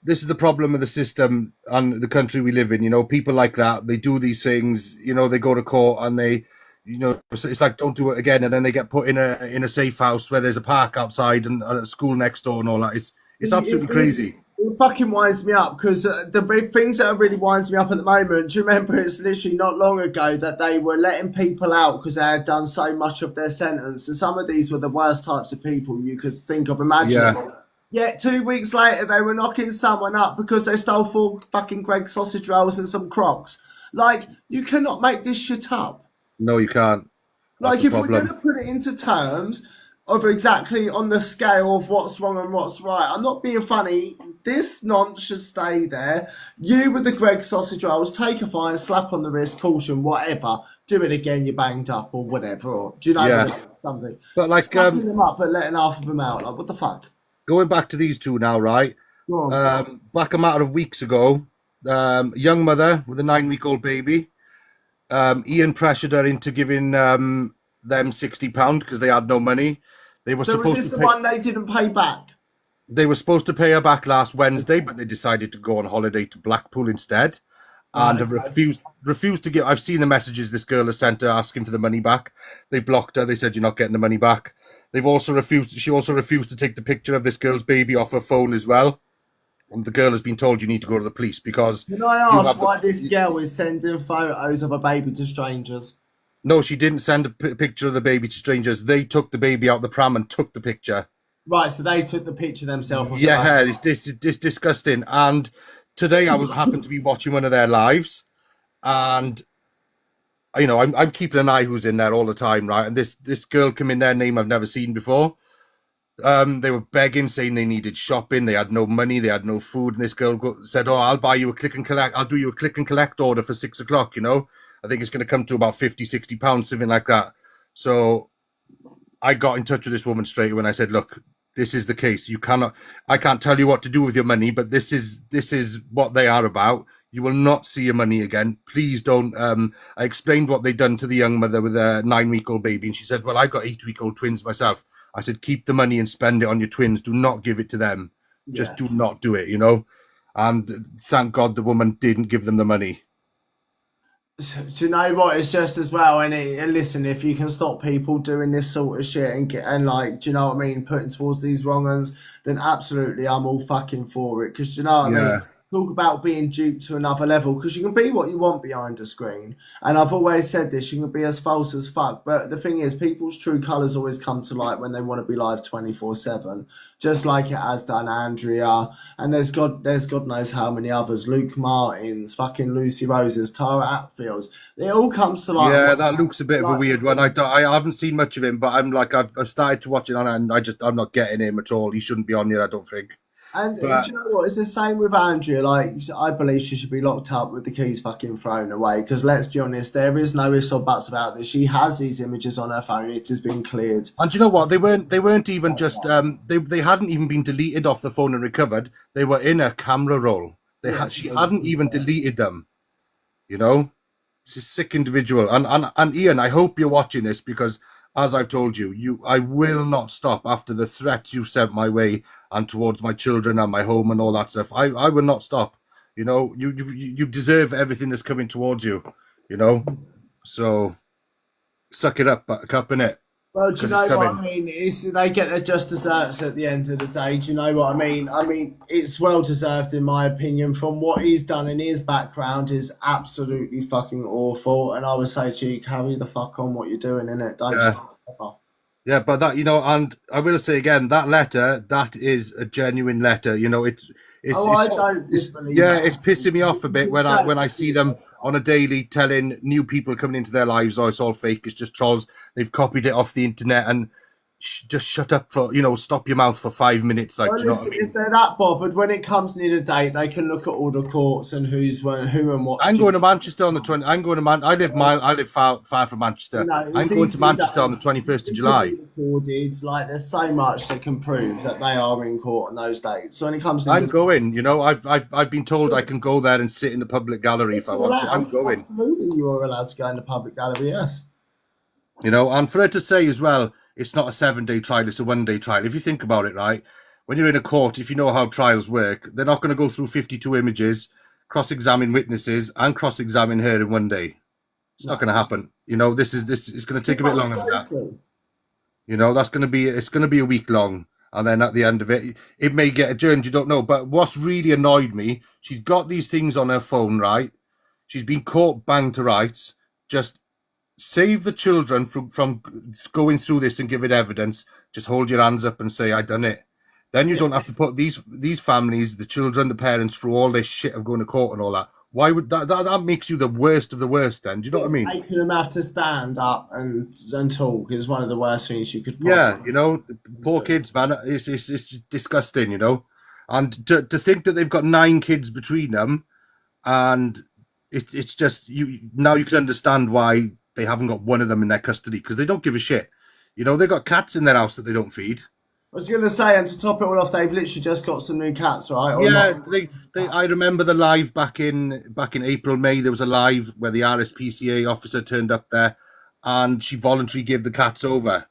this is the problem with the system and the country we live in. You know, people like that, they do these things. You know, they go to court and they, you know, it's like, don't do it again, and then they get put in a safe house where there's a park outside and a school next door and all that. It's absolutely crazy. It fucking winds me up, because the things that really winds me up at the moment, do you remember it's literally not long ago that they were letting people out because they had done so much of their sentence, and some of these were the worst types of people you could think of imagining. Yet 2 weeks later they were knocking someone up because they stole 4 fucking Greggs sausage rolls and some Crocs. Like, you cannot make this shit up. No, you can't. That's like, if we're going to put it into terms of exactly on the scale of what's wrong and what's right, I'm not being funny, this nonce should stay there. You with the Greggs sausage rolls, take a fine, slap on the wrist, caution, whatever. Do it again, you're banged up or whatever. Or, do you know something? But like, slapping them up but letting half of them out. Like, what the fuck? Going back to these two now, right? Back a matter of weeks ago, young mother with a 9-week-old baby, Ian pressured her into giving them £60 because they had no money. They were supposed was this the one they didn't pay back? They were supposed to pay her back last Wednesday, but they decided to go on holiday to Blackpool instead. and have refused to give. I've seen the messages this girl has sent her asking for the money back. They've blocked her. They said you're not getting the money back. They've also refused. She also refused to take the picture of this girl's baby off her phone as well. And the girl has been told you need to go to the police because. Can I ask why this girl is sending photos of a baby to strangers? No, she didn't send a picture of the baby to strangers. They took the baby out the pram and took the picture. Right, so they took the picture themselves. Yeah, it's disgusting. And today I happened to be watching one of their lives, and you know I'm keeping an eye who's in there all the time, right? And this girl come in there, name I've never seen before. They were begging, saying they needed shopping, they had no money, they had no food, and this girl said, "Oh, I'll buy you a click and collect. I'll do you a click and collect order for 6 o'clock." You know, I think it's going to come to about 50, 60 pounds, something like that. So I got in touch with this woman straight away and I said, "Look, this is the case. I can't tell you what to do with your money, but this is what they are about. You will not see your money again. Please don't." I explained what they'd done to the young mother with a 9-week-old baby, and she said, "Well, I got 8-week-old twins myself." I said, "Keep the money and spend it on your twins. Do not give it to them. Just do not do it, you know." And thank God the woman didn't give them the money. Do you know what? It's just as well, and listen, if you can stop people doing this sort of shit and like, do you know what I mean, putting towards these wrong uns, then absolutely, I'm all fucking for it. Because do you know what I mean? Talk about being duped to another level, because you can be what you want behind a screen, and I've always said this, you can be as false as fuck, but the thing is, people's true colours always come to light when they want to be live 24/7, just like it has done Andrea, and there's God knows how many others, Luke Martins, fucking Lucy Roses, Tara Hatfields, it all comes to light. Yeah, that Luke's a bit of a weird one. I haven't seen much of him, but I'm like, I've started to watch it on, and I'm not getting him at all. He shouldn't be on here, I don't think. And do you know what? It's the same with Andrea. Like, I believe she should be locked up with the keys fucking thrown away. Because let's be honest, there is no ifs or buts about this. She has these images on her phone. It has been cleared. And do you know what? They weren't even just they hadn't even been deleted off the phone and recovered. They were in a camera roll. She hadn't even deleted them. You know, she's a sick individual. And Ian, I hope you're watching this, because as I've told you, I will not stop after the threats you've sent my way and towards my children and my home and all that stuff. I will not stop. You know, you deserve everything that's coming towards you. You know, so suck it up, Buttercup, innit? Well, do you know what I mean? They get their just desserts at the end of the day. Do you know what I mean? I mean, it's well deserved in my opinion. From what he's done in his background is absolutely fucking awful. And I would say to you, carry the fuck on what you're doing, innit? Don't stop. Yeah, but that, you know, and I will say again, that letter, that is a genuine letter. You know, it's pissing me off a bit when I see them on a daily telling new people coming into their lives, "Oh, it's all fake, it's just trolls. They've copied it off the internet," and just shut up for, you know, stop your mouth for 5 minutes. Like, well, do you know listen, what I mean? if they're that bothered, when it comes near the date, they can look at all the courts and who and what. I'm going to Manchester on the 20th. I live far from Manchester. No, I'm going to Manchester on the 21st of July. Recorded, like, there's so much that can prove that they are in court on those dates. So when it comes, I'm going. You know, I've been told I can go there and sit in the public gallery if I want to. I'm going. Absolutely, you are allowed to go in the public gallery. Yes. You know, and for her to say as well, it's not a 7-day trial, it's a 1-day trial. If you think about it, right, when you're in a court, if you know how trials work, they're not going to go through 52 images, cross-examine witnesses, and cross-examine her in 1 day. It's not going to happen. You know, this is going to take a bit longer than that. You know, it's going to be a week long, and then at the end of it, it may get adjourned. You don't know. But what's really annoyed me, she's got these things on her phone, right? She's been caught bang to rights. Just save the children from going through this and give it evidence. Just hold your hands up and say, "I done it." Then you don't have to put these families, the children, the parents, through all this shit of going to court and all that. Why would that makes you the worst of the worst? Then do you know what I mean? Making them have to stand up and talk is one of the worst things you could possibly. Yeah, you know, poor kids, man. It's disgusting, you know. And to think that they've got 9 kids between them, and it's just now you can understand why they haven't got one of them in their custody, because they don't give a shit. You know, they've got cats in their house that they don't feed. I was going to say, and to top it all off, they've literally just got some new cats, right? Or yeah, I remember the live back in April, May. There was a live where the RSPCA officer turned up there, and she voluntarily gave the cats over.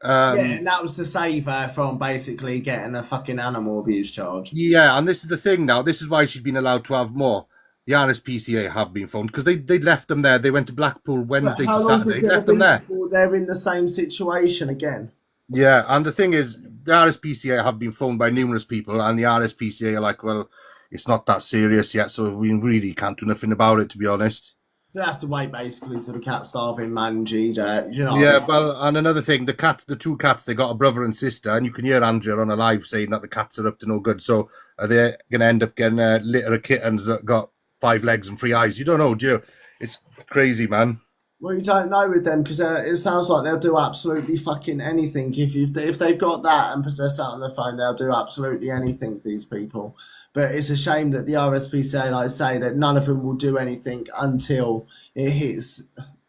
Yeah, and that was to save her from basically getting a fucking animal abuse charge. Yeah, and this is the thing now. This is why she's been allowed to have more. the RSPCA have been phoned because they left them there. They went to Blackpool But Wednesday how to long is Saturday, it going left to them be there. before they're in the same situation again? Yeah, and the thing is, the RSPCA have been phoned by numerous people, and the RSPCA are like, well, it's not that serious yet, so we really can't do nothing about it, to be honest. They have to wait basically till the cat's starving managed. You know. Yeah, well, and another thing, the two cats, they got a brother and sister, and you can hear Andrea on a live saying that the cats are up to no good. So are they going to end up getting a litter of kittens that got 5 legs and 3 eyes? You don't know, do you? It's crazy, man. Well, you don't know with them because it sounds like they'll do absolutely fucking anything. If they've got that and possess that on their phone, they'll do absolutely anything. These people, but it's a shame that the RSPCA, like I say, that none of them will do anything until it hits,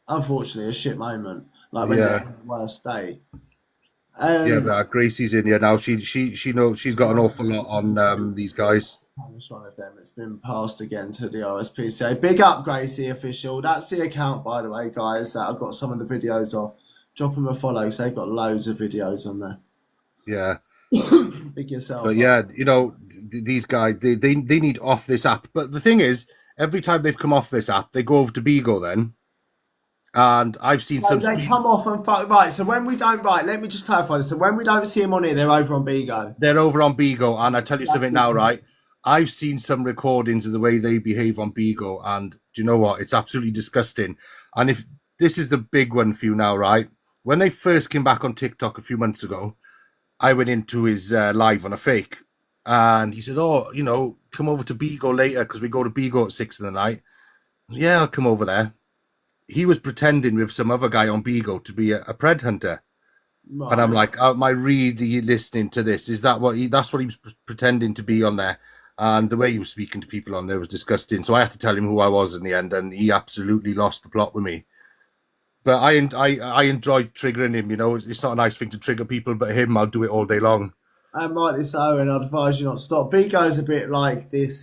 unfortunately, a shit moment, like when they're in the worst state. Yeah, but Gracie's in here now. She knows she's got an awful lot on these guys. It's one of them. It's been passed again to the RSPCA. Big up, Gracie Official. That's the account, by the way, guys, that I've got some of the videos of. Drop them a follow because they've got loads of videos on there. Yeah. Big yourself. But yeah, you know, these guys, they need off this app. But the thing is, every time they've come off this app, they go over to Bigo then. And I've seen some. They come off and fuck. Right, so when we don't. Right, let me just clarify this. So when we don't see them on here, they're over on Bigo. They're over on Bigo. And I tell you something now, right? I've seen some recordings of the way they behave on Bigo, and do you know what? It's absolutely disgusting. And if this is the big one for you now, right? When they first came back on TikTok a few months ago, I went into his live on a fake, and he said, "Oh, you know, come over to Bigo later because we go to Bigo at 6 in the night." Yeah, I'll come over there. He was pretending with some other guy on Bigo to be a pred hunter. Right. And I'm like, am I really listening to this? Is that that's what he was pretending to be on there? And the way he was speaking to people on there was disgusting. So I had to tell him who I was in the end, and he absolutely lost the plot with me. But I enjoyed triggering him. You know, it's not a nice thing to trigger people, but him, I'll do it all day long. And rightly so, and I'd advise you not to stop. Bigo's a bit like this,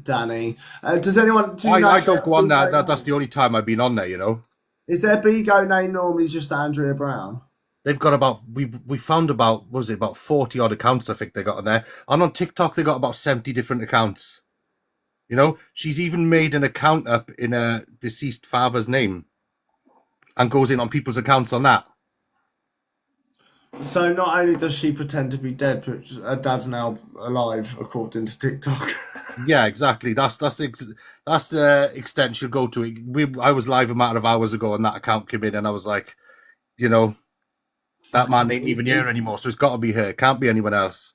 Danny. Does anyone? I don't go on there. That's the only time I've been on there. You know. Is their Bigo name normally just Andrea Brown? They've got about we found about about 40 odd accounts I think they got on there, and on TikTok they got about 70 different accounts. You know, she's even made an account up in a deceased father's name, and goes in on people's accounts on that. So not only does she pretend to be dead, but her dad's now alive, according to TikTok. Yeah, exactly. That's the extent she'll go to it. I was live a matter of hours ago, and that account came in, and I was like, you know. That man ain't even here anymore, so it's got to be her. Can't be anyone else.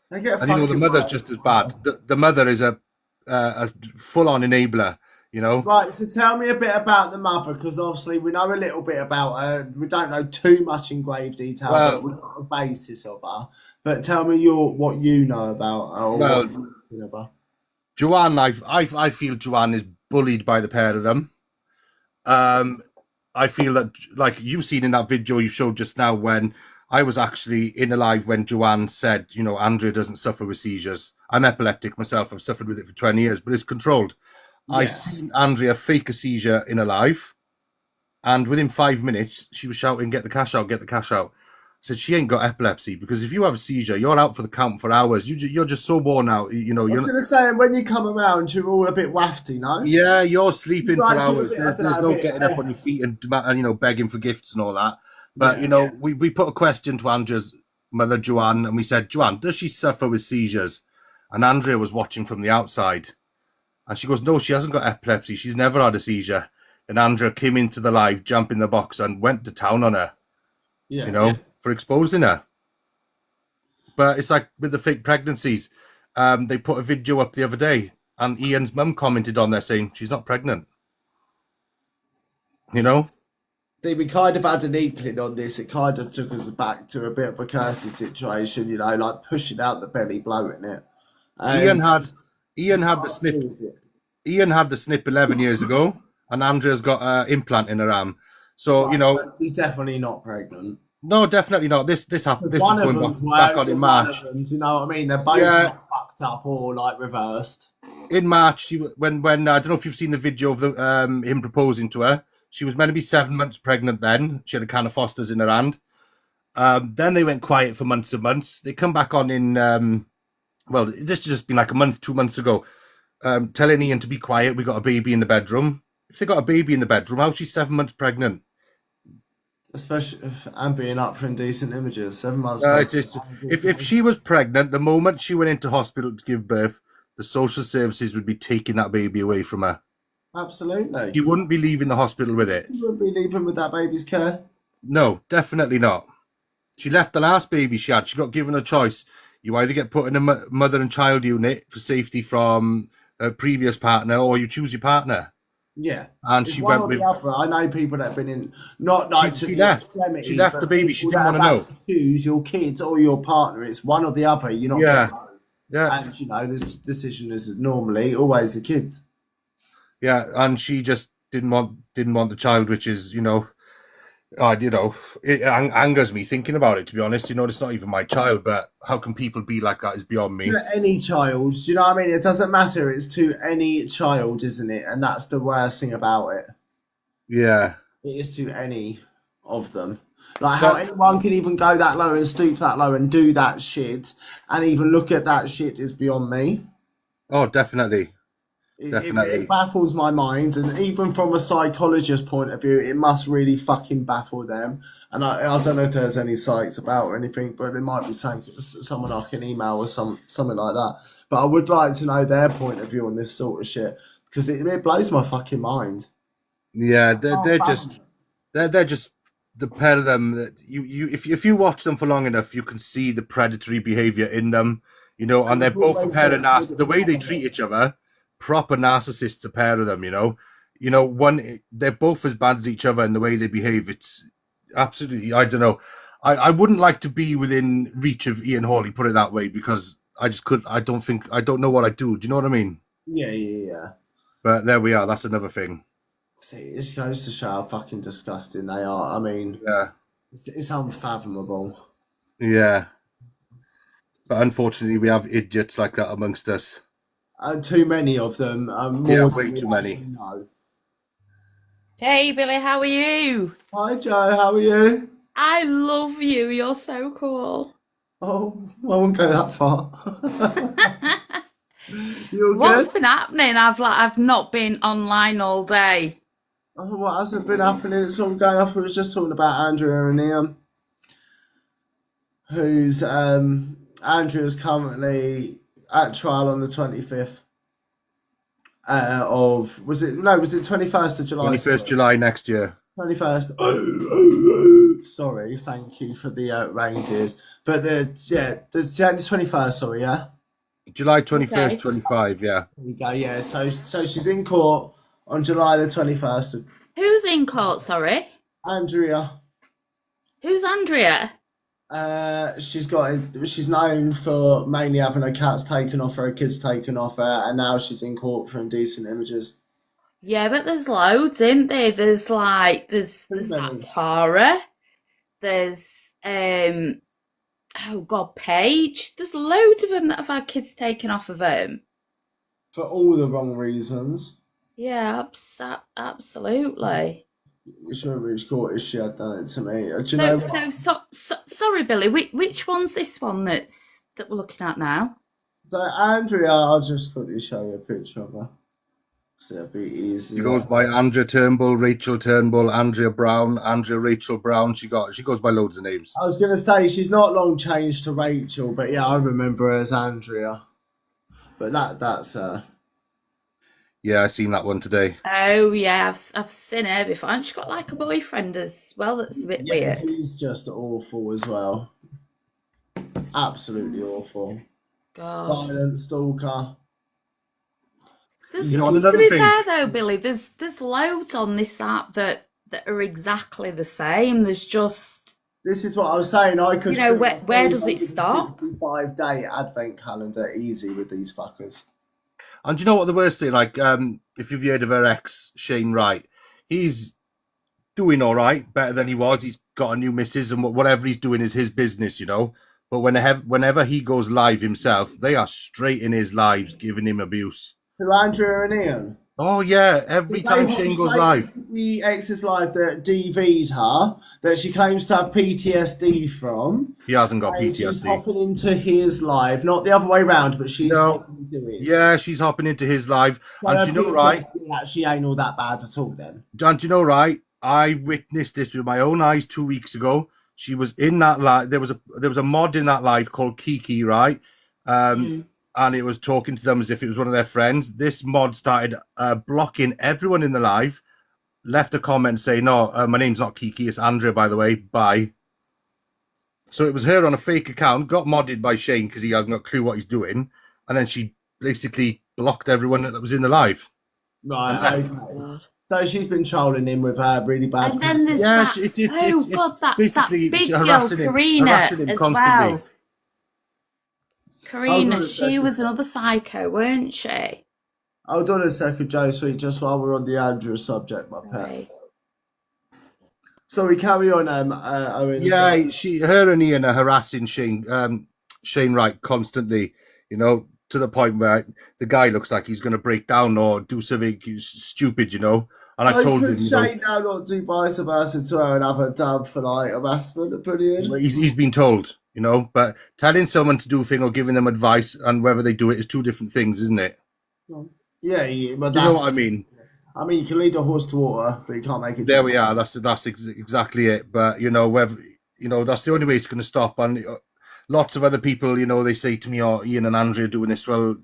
And you know, the mother's just as bad. The mother is a full-on enabler, you know. Right, so tell me a bit about the mother, because obviously we know a little bit about her. We don't know too much in grave detail, but we've got a basis of her. But tell me what you know about her. Or what you know about her. Joanne, I feel Joanne is bullied by the pair of them. I feel that, like you've seen in that video you showed just now, when I was actually in a live when Joanne said, you know, Andrea doesn't suffer with seizures. I'm epileptic myself. I've suffered with it for 20 years, but it's controlled. Yeah. I seen Andrea fake a seizure in a live, and within 5 minutes, she was shouting, "Get the cash out, get the cash out." Said she ain't got epilepsy, because if you have a seizure, you're out for the count for hours. You're just so worn out. You know. I was going to say, when you come around, you're all a bit wafty, no? Yeah, you're sleeping for hours. There's no getting up on your feet and you know, begging for gifts and all that. But you know, we put a question to Andrea's mother, Joanne, and we said, "Joanne, does she suffer with seizures?" And Andrea was watching from the outside, and she goes, "No, she hasn't got epilepsy. She's never had a seizure." And Andrea came into the live, jumped in the box, and went to town on her. Yeah, you know. Yeah. For exposing her. But it's like with the fake pregnancies. They put a video up the other day, and Ian's mum commented on there saying she's not pregnant. You know? See, we kind of had an inkling on this. It kind of took us back to a bit of a Kirsty situation, you know, like pushing out the belly, blowing it. Ian had the snip. Ian had the snip 11 years ago, and Andrea's got an implant in her arm. So, you know, she's definitely not pregnant. No, definitely not. This happened. This was going back on in March. Do you know what I mean? They're both not fucked up or like reversed. In March, when I don't know if you've seen the video of him proposing to her. She was meant to be 7 months pregnant then. She had a can of Foster's in her hand. Then they went quiet for months and months. They come back on in, well, this has just been like a month, 2 months ago. telling Ian to be quiet. We got a baby in the bedroom. If they got a baby in the bedroom, how's she 7 months pregnant? Especially and being up for indecent images. 7 months if she was pregnant, the moment she went into hospital to give birth, the social services would be taking that baby away from her. Absolutely. She wouldn't be leaving the hospital with it. You wouldn't be leaving with that baby's care. No, definitely not. She left the last baby she had. She got given a choice. You either get put in a mother and child unit for safety from a previous partner, or you choose your partner. Yeah, and it's she one went or with. the other. I know people that have been in, not like She left. She left the baby. She didn't want to know. To choose your kids or your partner. It's one or the other. You're not getting home. Yeah. And you know the decision is normally always the kids. Yeah, and she just didn't want the child, which is it angers me thinking about it. To be honest, it's not even my child, but how can people be like that is beyond me. To any child, do you know what I mean? It doesn't matter. It's to any child, isn't it? And that's the worst thing about it. Yeah, it is to any of them. Like how anyone can even go that low and stoop that low and do that shit, and even look at that shit is beyond me. Oh, definitely. It baffles my mind, and even from a psychologist point of view, it must really fucking baffle them. And I don't know if there's any sites about or anything, but there might be someone I can email or something like that. But I would like to know their point of view on this sort of shit, because it blows my fucking mind. Yeah, they're just the pair of them that if you watch them for long enough, you can see the predatory behavior in them. And they're both a pair of narcissists. The way they treat each other. Proper narcissists, a pair of them, they're both as bad as each other in the way they behave. It's absolutely, I don't know. I wouldn't like to be within reach of Ian Hawley, put it that way, because I don't know what I do. Do you know what I mean? Yeah. But there we are. That's another thing. See, it just goes to show how fucking disgusting they are. I mean, yeah, it's unfathomable. Yeah. But unfortunately, we have idiots like that amongst us. Too many of them. Way too many. Know. Hey, Billy, how are you? Hi, Joe. How are you? I love you. You're so cool. Oh, I won't go that far. What's been happening? I've not been online all day. Oh, what hasn't been happening? It's all going off. We was just talking about Andrea and Ian, who's Andrea's currently at trial on the 25th was it 21st of July? 21st July next year. 21st. Sorry, thank you for the reindeers. But the 21st, sorry, yeah? July 21st, 25, yeah. There we go, yeah. So she's in court on July the 21st. Who's in court, sorry? Andrea. Who's Andrea? She's known for mainly having her cats taken off her kids taken off her, and now she's in court for indecent images. Yeah, but there's loads, isn't there? There's that Tara. There's Paige. There's loads of them that have had kids taken off of them. For all the wrong reasons. Yeah, absolutely. Sure, which court if she had done it to me? Sorry, Billy. Which one's this one that we're looking at now? So Andrea, I'll just quickly show you a picture of her. So it'll be easy. She goes by Andrea Turnbull, Rachel Turnbull, Andrea Brown, Andrea Rachel Brown. She goes by loads of names. I was gonna say she's not long changed to Rachel, but yeah, I remember her as Andrea. But that's her. Yeah, I seen that one today. Oh yeah, I've seen her before, and she's got like a boyfriend as well. That's a bit weird. He's just awful as well. Absolutely awful. God. Violent stalker. To be fair though, Billy, there's loads on this app that are exactly the same. There's just. This is what I was saying. I could. Where does it stop? 5-day advent calendar easy with these fuckers. And do you know what the worst thing? Like, if you've heard of her ex, Shane Wright, he's doing all right, better than he was. He's got a new missus, and whatever he's doing is his business, But whenever he goes live himself, they are straight in his lives, giving him abuse. To Andrea and Ian? Oh yeah, every time Shane goes live. The ex's live that DV'd her, that she claims to have PTSD from. He hasn't got And she's PTSD. hopping into his live, not the other way round, but she's No. hopping into it. Yeah, she's hopping into his live. So And her do you know, right? PTSD actually ain't all that bad at all then. And do you know, right? I witnessed this with my own eyes 2 weeks ago. She was in that live. There was a mod in that live called Kiki, right? And it was talking to them as if it was one of their friends. This mod started blocking everyone in the live, left a comment saying, no, my name's not Kiki, it's Andrea, by the way, bye. So it was her on a fake account, got modded by Shane because he hasn't got a clue what he's doing. And then she basically blocked everyone that was in the live. Right, okay. So she's been trolling him with her really bad. And then there's Yeah, that basically big girl, harassing him Karina, as constantly. well. Karina, good, she was another psycho, weren't she? Hold on a second, Joe Sweet, just while we're on the Andrew subject, my pet. Right. Sorry, carry on, Owen. Yeah, Sorry. her and Ian are harassing Shane Wright constantly, you know, to the point where the guy looks like he's going to break down or do something stupid, you know. And I've told him, Shane now not do vice versa to her and have her done for like harassment, brilliant. He's been told, you know, but telling someone to do a thing or giving them advice and whether they do it is two different things, isn't it? Yeah, but Do you know what I mean? I mean, you can lead a horse to water, but you can't make it. There we are. That's exactly it. But you know, whether that's the only way it's going to stop. And lots of other people, you know, they say to me, "Oh, Ian and Andrea doing this." Well,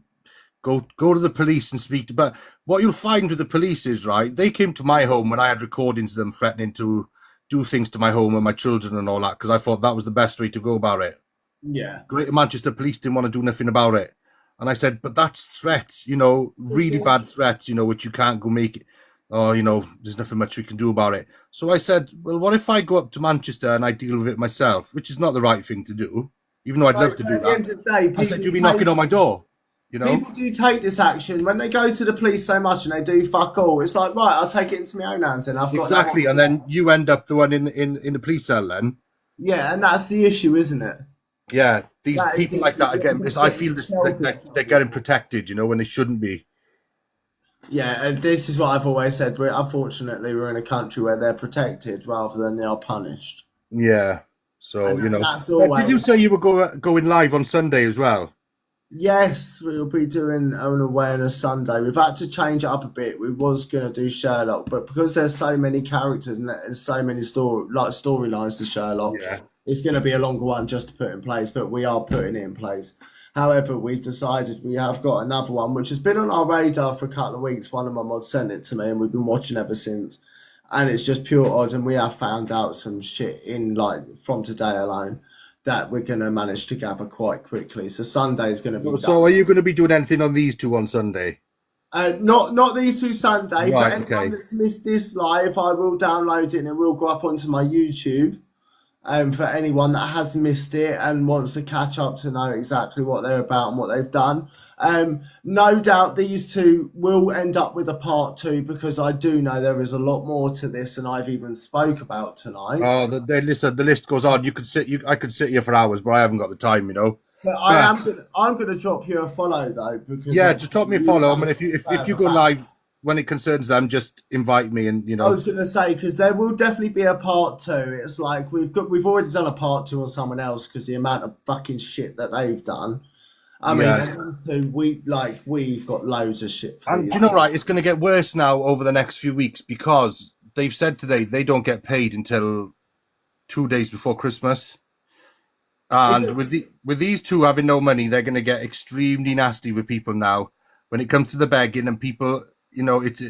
go to the police and speak to. But what you'll find with the police is, right, they came to my home when I had recordings of them threatening to do things to my home and my children and all that because I thought that was the best way to go about it. Yeah. Greater Manchester Police didn't want to do nothing about it. And I said, but that's threats, you know, really bad threats, you know, which you can't go make it. Oh, you know, there's nothing much we can do about it. So I said, well, what if I go up to Manchester and I deal with it myself, which is not the right thing to do, even though I'd love to do At the end that. of the day, I said, you'll be knocking on my door, you know? People do take this action when they go to the police so much and they do fuck all. It's like, right, I'll take it into my own hands and I've got Exactly, and then you end up the one in the police cell then. Yeah, and that's the issue, isn't it? Yeah, these people like that again, because I feel they're getting protected, you know, when they shouldn't be. Yeah, and this is what I've always said. Unfortunately, we're in a country where they're protected rather than they are punished. Yeah, so, And you know. that's always... Did you say you were going live on Sunday as well? Yes, we'll be doing an awareness Sunday. We've had to change it up a bit. We was going to do Sherlock, but because there's so many characters and there's so many storylines to Sherlock, it's going to be a longer one just to put in place, but we are putting it in place. However, we've decided we have got another one, which has been on our radar for a couple of weeks. One of my mods sent it to me, and we've been watching ever since. And it's just pure odds, and we have found out some shit from today alone that we're going to manage to gather quite quickly. So Sunday is going to be So are you going to be doing anything on these two on Sunday? Not these two Sunday. Right, For anyone that's missed this live, I will download it and it will go up onto my YouTube. For anyone that has missed it and wants to catch up to know exactly what they're about and what they've done. No doubt these two will end up with a part 2 because I do know there is a lot more to this than I've even spoke about tonight. Oh, listen, the list goes on. I could sit here for hours, but I haven't got the time, you know. But I'm gonna drop you a follow though because just drop me a follow. I mean, if you go live when it concerns them, just invite me and, you know. I was going to say, because there will definitely be a part 2. It's like we've already done a part 2 on someone else because the amount of fucking shit that they've done. I mean, we've got loads of shit. And do you know, right, it's going to get worse now over the next few weeks because they've said today they don't get paid until 2 days before Christmas. And with these two having no money, they're going to get extremely nasty with people now. When it comes to the begging and people... You know, it's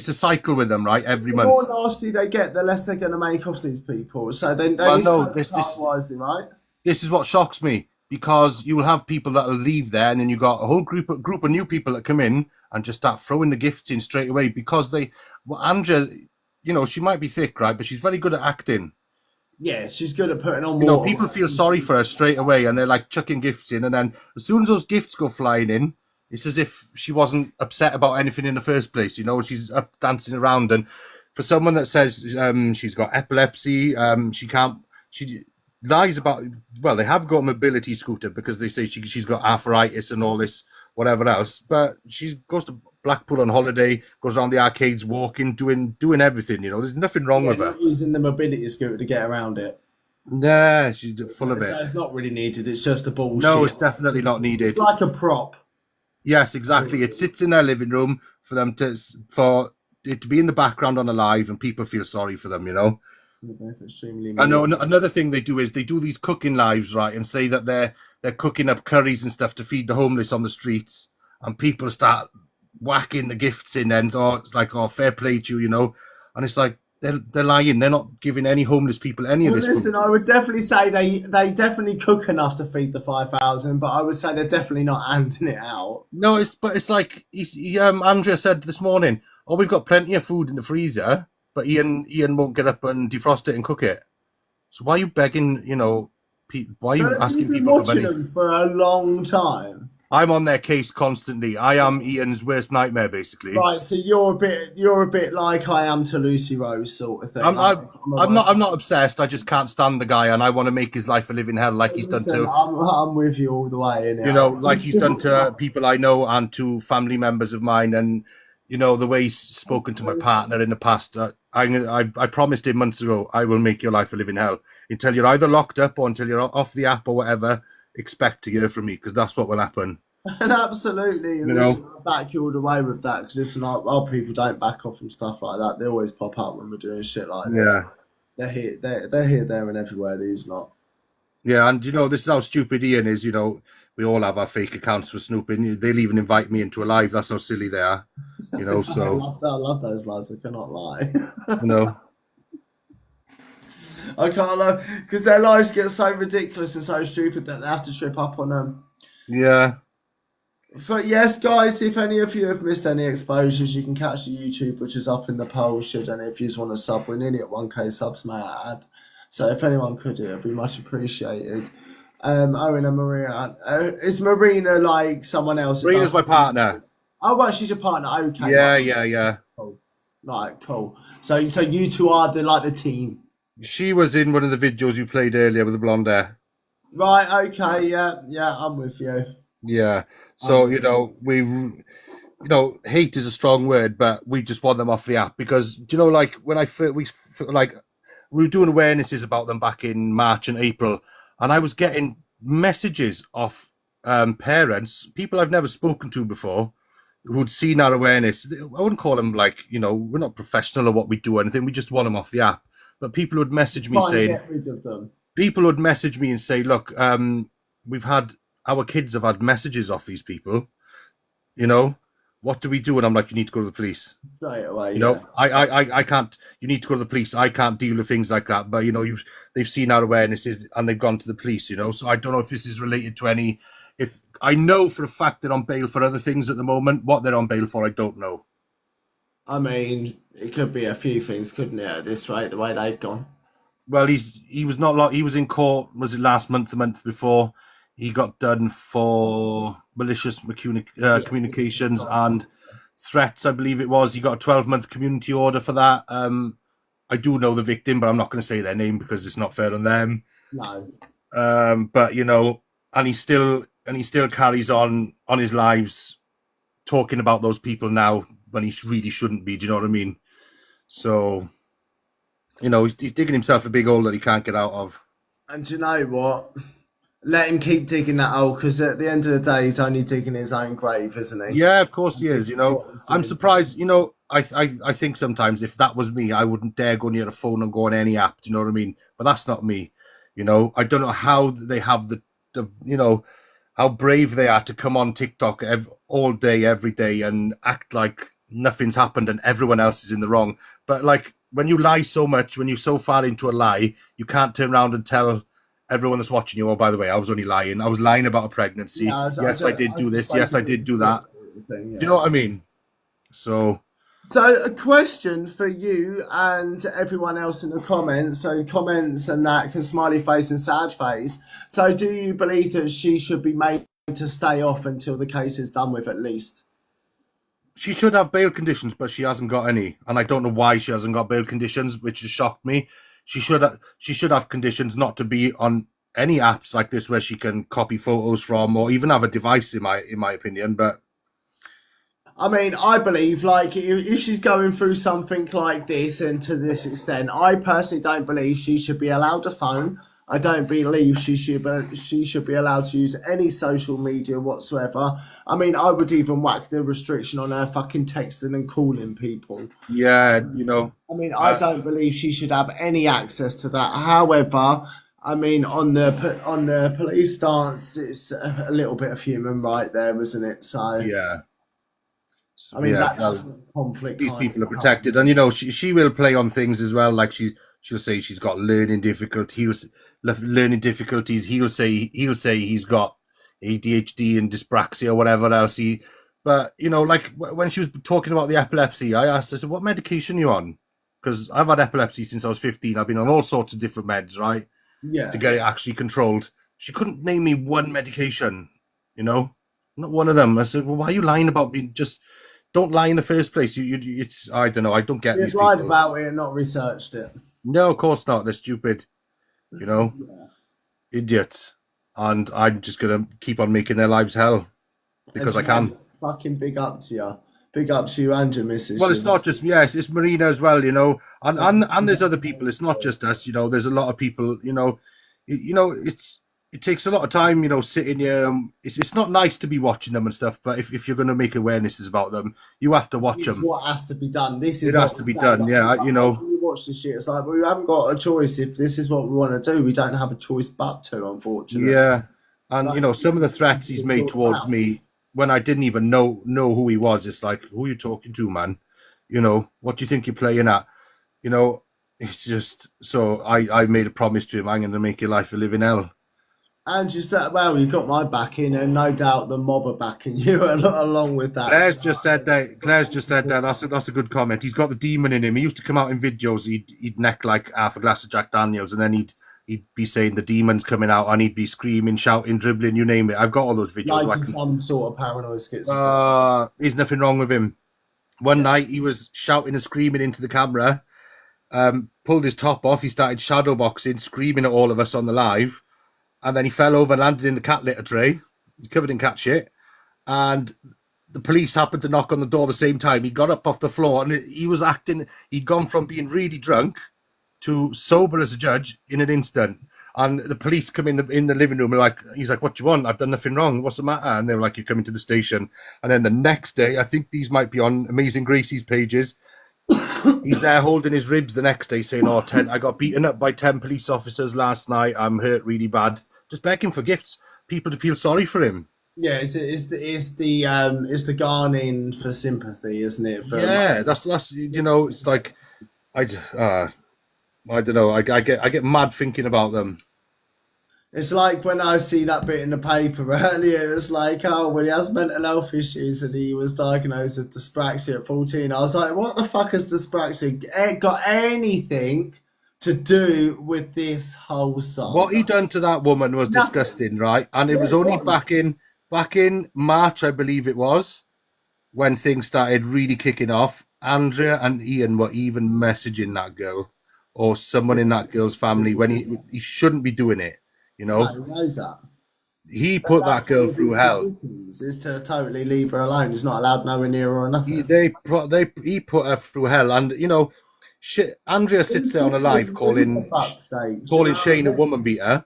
a cycle with them, right? Every month. The more nasty they get, the less they're going to make off these people. So then wisely, right? This is what shocks me because you will have people that will leave there, and then you got a whole group of new people that come in and just start throwing the gifts in straight away because Andrea, you know, she might be thick, right? But she's very good at acting. Yeah, she's good at putting on more. You know, people feel sorry for her straight away, and they're like chucking gifts in, and then as soon as those gifts go flying in. It's as if she wasn't upset about anything in the first place, you know. She's up dancing around, and for someone that says she's got epilepsy, she lies about. Well, they have got a mobility scooter because they say she's got arthritis and all this whatever else, but she goes to Blackpool on holiday, goes around the arcades, walking, doing everything. You know, there's nothing wrong with her. Not using the mobility scooter to get around it. Nah, she's full of it. So it's not really needed. It's just a bullshit. No, it's definitely not needed. It's like a prop. Yes, exactly. It sits in their living room for it to be in the background on a live, and people feel sorry for them. You know. I know another thing they do is they do these cooking lives, right, and say that they're cooking up curries and stuff to feed the homeless on the streets, and people start whacking the gifts in, and it's like, oh, fair play to you, you know, and it's like they're lying. They're not giving any homeless people any of this listen, food. I would definitely say they definitely cook enough to feed the 5,000, but I would say they're definitely not handing it out. No, it's like Andrea said this morning. Oh, we've got plenty of food in the freezer, but Ian won't get up and defrost it and cook it. So why are you begging? You know, why are you asking people for money? Them for a long time. I'm on their case constantly. I am Ian's worst nightmare, basically. Right, so you're a bit like I am to Lucy Rose, sort of thing. I'm not obsessed. I just can't stand the guy, and I want to make his life a living hell, like he's done to. I'm with you all the way. You know, like he's done to people I know and to family members of mine, and you know the way he's spoken to my partner in the past. I promised him months ago I will make your life a living hell until you're either locked up or until you're off the app or whatever. Expect to hear from me, because that's what will happen. And absolutely, and I back you all the way with that, because listen, our people don't back off from stuff like that. They always pop up when we're doing shit like this. They're here, there, and everywhere. These lot. Yeah, and you know this is how stupid Ian is. You know, we all have our fake accounts for snooping. They'll even invite me into a live. That's how silly they are. You know, so I love those lives. I cannot lie. You know. I can't lie, because their lives get so ridiculous and so stupid that they have to trip up on them. Yeah. But yes, guys, if any of you have missed any exposures, you can catch the YouTube, which is up in the poll, should any of you want to sub. We're nearly at 1k subs, may I add. So if anyone could, it would be much appreciated. Owen and Maria. Is Marina like someone else? Marina's my partner. Oh, right, she's your partner. Okay. Yeah. Cool. Right, cool. So you two are the team. She was in one of the videos you played earlier with the blonde hair. Right, okay, yeah, I'm with you. Yeah. So, you know, hate is a strong word, but we just want them off the app because, you know, like when we were doing awarenesses about them back in March and April, and I was getting messages of parents, people I've never spoken to before, who'd seen our awareness. I wouldn't call them like, you know, we're not professional or what we do or anything. We just want them off the app. But people would message me saying, get rid of them. People would message me and say, look, our kids have had messages off these people. You know, what do we do? And I'm like, you need to go to the police. Straight away. You know, I can't. You need to go to the police. I can't deal with things like that. But you know, they've seen our awarenesses and they've gone to the police. You know, so I don't know if this is related to any. If I know for a fact they're on bail for other things at the moment, what they're on bail for, I don't know. I mean, it could be a few things, couldn't it? At this rate, the way they've gone. Well, he was in court. Was it last month? The month before, he got done for malicious communications and threats. I believe it was. He got a 12-month community order for that. I do know the victim, but I'm not going to say their name because it's not fair on them. No. But you know, and he still carries on his lives talking about those people now when he really shouldn't be. Do you know what I mean? So, you know, he's digging himself a big hole that he can't get out of. And do you know what? Let him keep digging that hole, because at the end of the day, he's only digging his own grave, isn't he? Yeah, of course he is. You know, I'm surprised. You know, I think sometimes if that was me, I wouldn't dare go near a phone and go on any app. Do you know what I mean? But that's not me. You know, I don't know how they have the you know, how brave they are to come on TikTok all day, every day, and act like nothing's happened and everyone else is in the wrong. But like when you lie so much, when you're so far into a lie, you can't turn around and tell everyone that's watching you, oh, by the way, I was only lying. I was lying about a pregnancy. Yeah, yes, I did do this. Yes, I did do that. Do you know what I mean? So a question for you and everyone else in the comments. So comments and that can smiley face and sad face. So do you believe that she should be made to stay off until the case is done with, at least? She should have bail conditions, but she hasn't got any. And I don't know why she hasn't got bail conditions, which has shocked me. She should have conditions not to be on any apps like this where she can copy photos from or even have a device, in my opinion. But I mean, I believe, like, if she's going through something like this and to this extent, I personally don't believe she should be allowed a phone. I don't believe she should be allowed to use any social media whatsoever. I mean, I would even whack the restriction on her fucking texting and calling people. Yeah, I mean, I don't believe she should have any access to that. However, I mean, on the police stance, it's a little bit of human right there, isn't it? So yeah. I mean, Yeah, that's what conflict. these people are protected, and she will play on things as well. Like she'll say she's got learning difficulties. He'll say he's got ADHD and dyspraxia or whatever else. But like when she was talking about the epilepsy, I asked her, I said, "What medication are you on?" Because I've had epilepsy since I was 15. I've been on all sorts of different meds, right? Yeah. To get it actually controlled. She couldn't name me one medication. Not one of them. I said, "Well, why are you lying about being just?" Don't lie in the first place. It's I don't know. I don't get these people. Lied about it and not researched it. No, of course not. They're stupid. Idiots. And I'm just gonna keep on making their lives hell because I can. Fucking big up to you. Big up to you and your missus. Well, it's not just it's Marina as well. And there's other people. It's not just us. There's a lot of people. It takes a lot of time, sitting here. It's not nice to be watching them and stuff, but if you're going to make awarenesses about them, you have to watch them. It's what has to be done. This is it has to be done. Yeah, When you watch this shit, it's like, well, we haven't got a choice. If this is what we want to do, we don't have a choice but to, unfortunately. Yeah, and some of the threats he's made towards me when I didn't even know who he was. It's like, who are you talking to, man? What do you think you're playing at? It's just so I made a promise to him. I'm going to make your life a living hell. And you said, well, you got my backing, and no doubt the mob are backing you along with that. Claire's just said that. That's a good comment. He's got the demon in him. He used to come out in videos. He'd neck like half a glass of Jack Daniels, and then he'd be saying the demon's coming out, and he'd be screaming, shouting, dribbling, you name it. I've got all those videos. Like some sort of paranoid schizophrenia. There's nothing wrong with him. One night he was shouting and screaming into the camera. Pulled his top off. He started shadowboxing, screaming at all of us on the live. And then he fell over and landed in the cat litter tray. He's covered in cat shit. And the police happened to knock on the door the same time. He got up off the floor and he was acting. He'd gone from being really drunk to sober as a judge in an instant. And the police come in the living room and he's like, "What do you want? I've done nothing wrong. What's the matter?" And they were like, "You're coming to the station." And then the next day, I think these might be on Amazing Gracie's pages. He's there holding his ribs the next day saying, I got beaten up by 10 police officers last night. I'm hurt really bad. Just begging for gifts. People to feel sorry for him. Yeah, it's the garnering for sympathy, isn't it? That's it's like I don't know. I get mad thinking about them. It's like when I see that bit in the paper earlier, it's like, oh, well, he has mental health issues and he was diagnosed with dyspraxia at 14. I was like, what the fuck has dyspraxia got anything to do with this whole song? What he done to that woman was disgusting, right? And it was only back in March, I believe it was, when things started really kicking off. Andrea and Ian were even messaging that girl or someone in that girl's family when he shouldn't be doing it. No, he knows that. He put that girl through hell. Is to totally leave her alone. He's not allowed nowhere near her or nothing. He put her through hell, and shit. Andrea sits there on a live calling Shane a woman beater,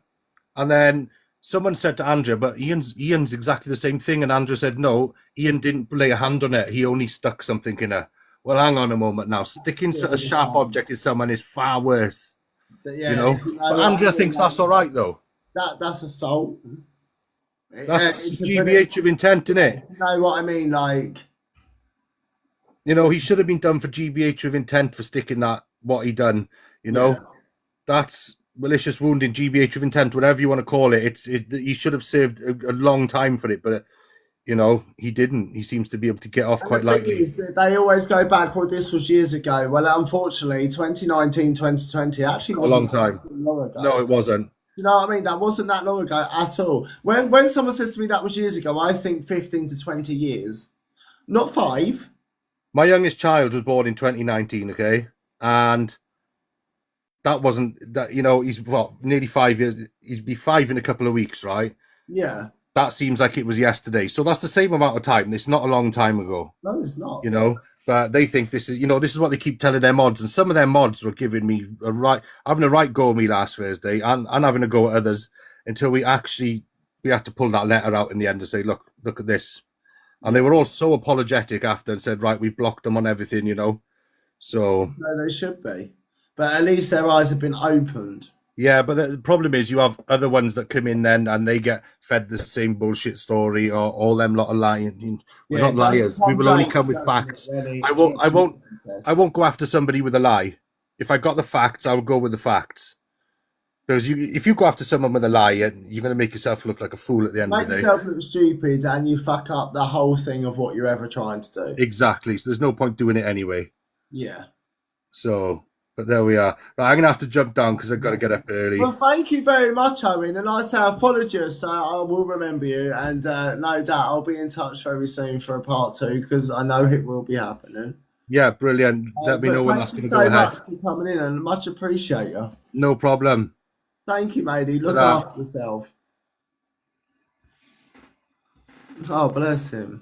and then someone said to Andrea, "But Ian's exactly the same thing," and Andrea said, "No, Ian didn't lay a hand on it. He only stuck something in her." Well, hang on a moment now. Sticking a sharp object in someone is far worse. But Andrea thinks that's all right though. That's assault. That's GBH of intent, isn't it? You know what I mean? Like, he should have been done for GBH of intent for sticking what he done. That's malicious wounding, GBH of intent, whatever you want to call it. He should have served a long time for it, but he didn't. He seems to be able to get off quite lightly. They always go back, well, this was years ago. Well, unfortunately, 2019, 2020 actually wasn't a long time. Long ago. No, it wasn't. You know what I mean? That wasn't that long ago at all. When someone says to me that was years ago, I think 15 to 20 years. Not 5. My youngest child was born in 2019, okay? And that wasn't, he's nearly 5 years. He'd be 5 in a couple of weeks, right? Yeah. that seems like it was yesterday. So that's the same amount of time. It's not a long time ago. No, it's not. You know, but they think this is, you know, this is what they keep telling their mods, and some of their mods were giving me having a right go at me last Thursday, and having a go at others until we had to pull that letter out in the end to say, look at this, and they were all so apologetic after and said, right, we've blocked them on everything, you know. So no, they should be, but at least their eyes have been opened. Yeah, but the problem is you have other ones that come in then and they get fed the same bullshit story, or all them lot of lying. We're not liars. We will only come with facts. I won't go after somebody with a lie. If I got the facts, I would go with the facts. Because if you go after someone with a lie, you're going to make yourself look like a fool at the end of the day. Make yourself look stupid, and you fuck up the whole thing of what you're ever trying to do. Exactly. So there's no point doing it anyway. Yeah. So... But there we are. Right, I'm going to have to jump down because I've got to get up early. Well, thank you very much, Owen. And I say apologies, so I will remember you. And no doubt I'll be in touch very soon for a part 2 because I know it will be happening. Yeah, brilliant. Let me know when that's going to go ahead. Thank you so much for coming in, and much appreciate you. No problem. Thank you, matey. Look after yourself. Oh, bless him.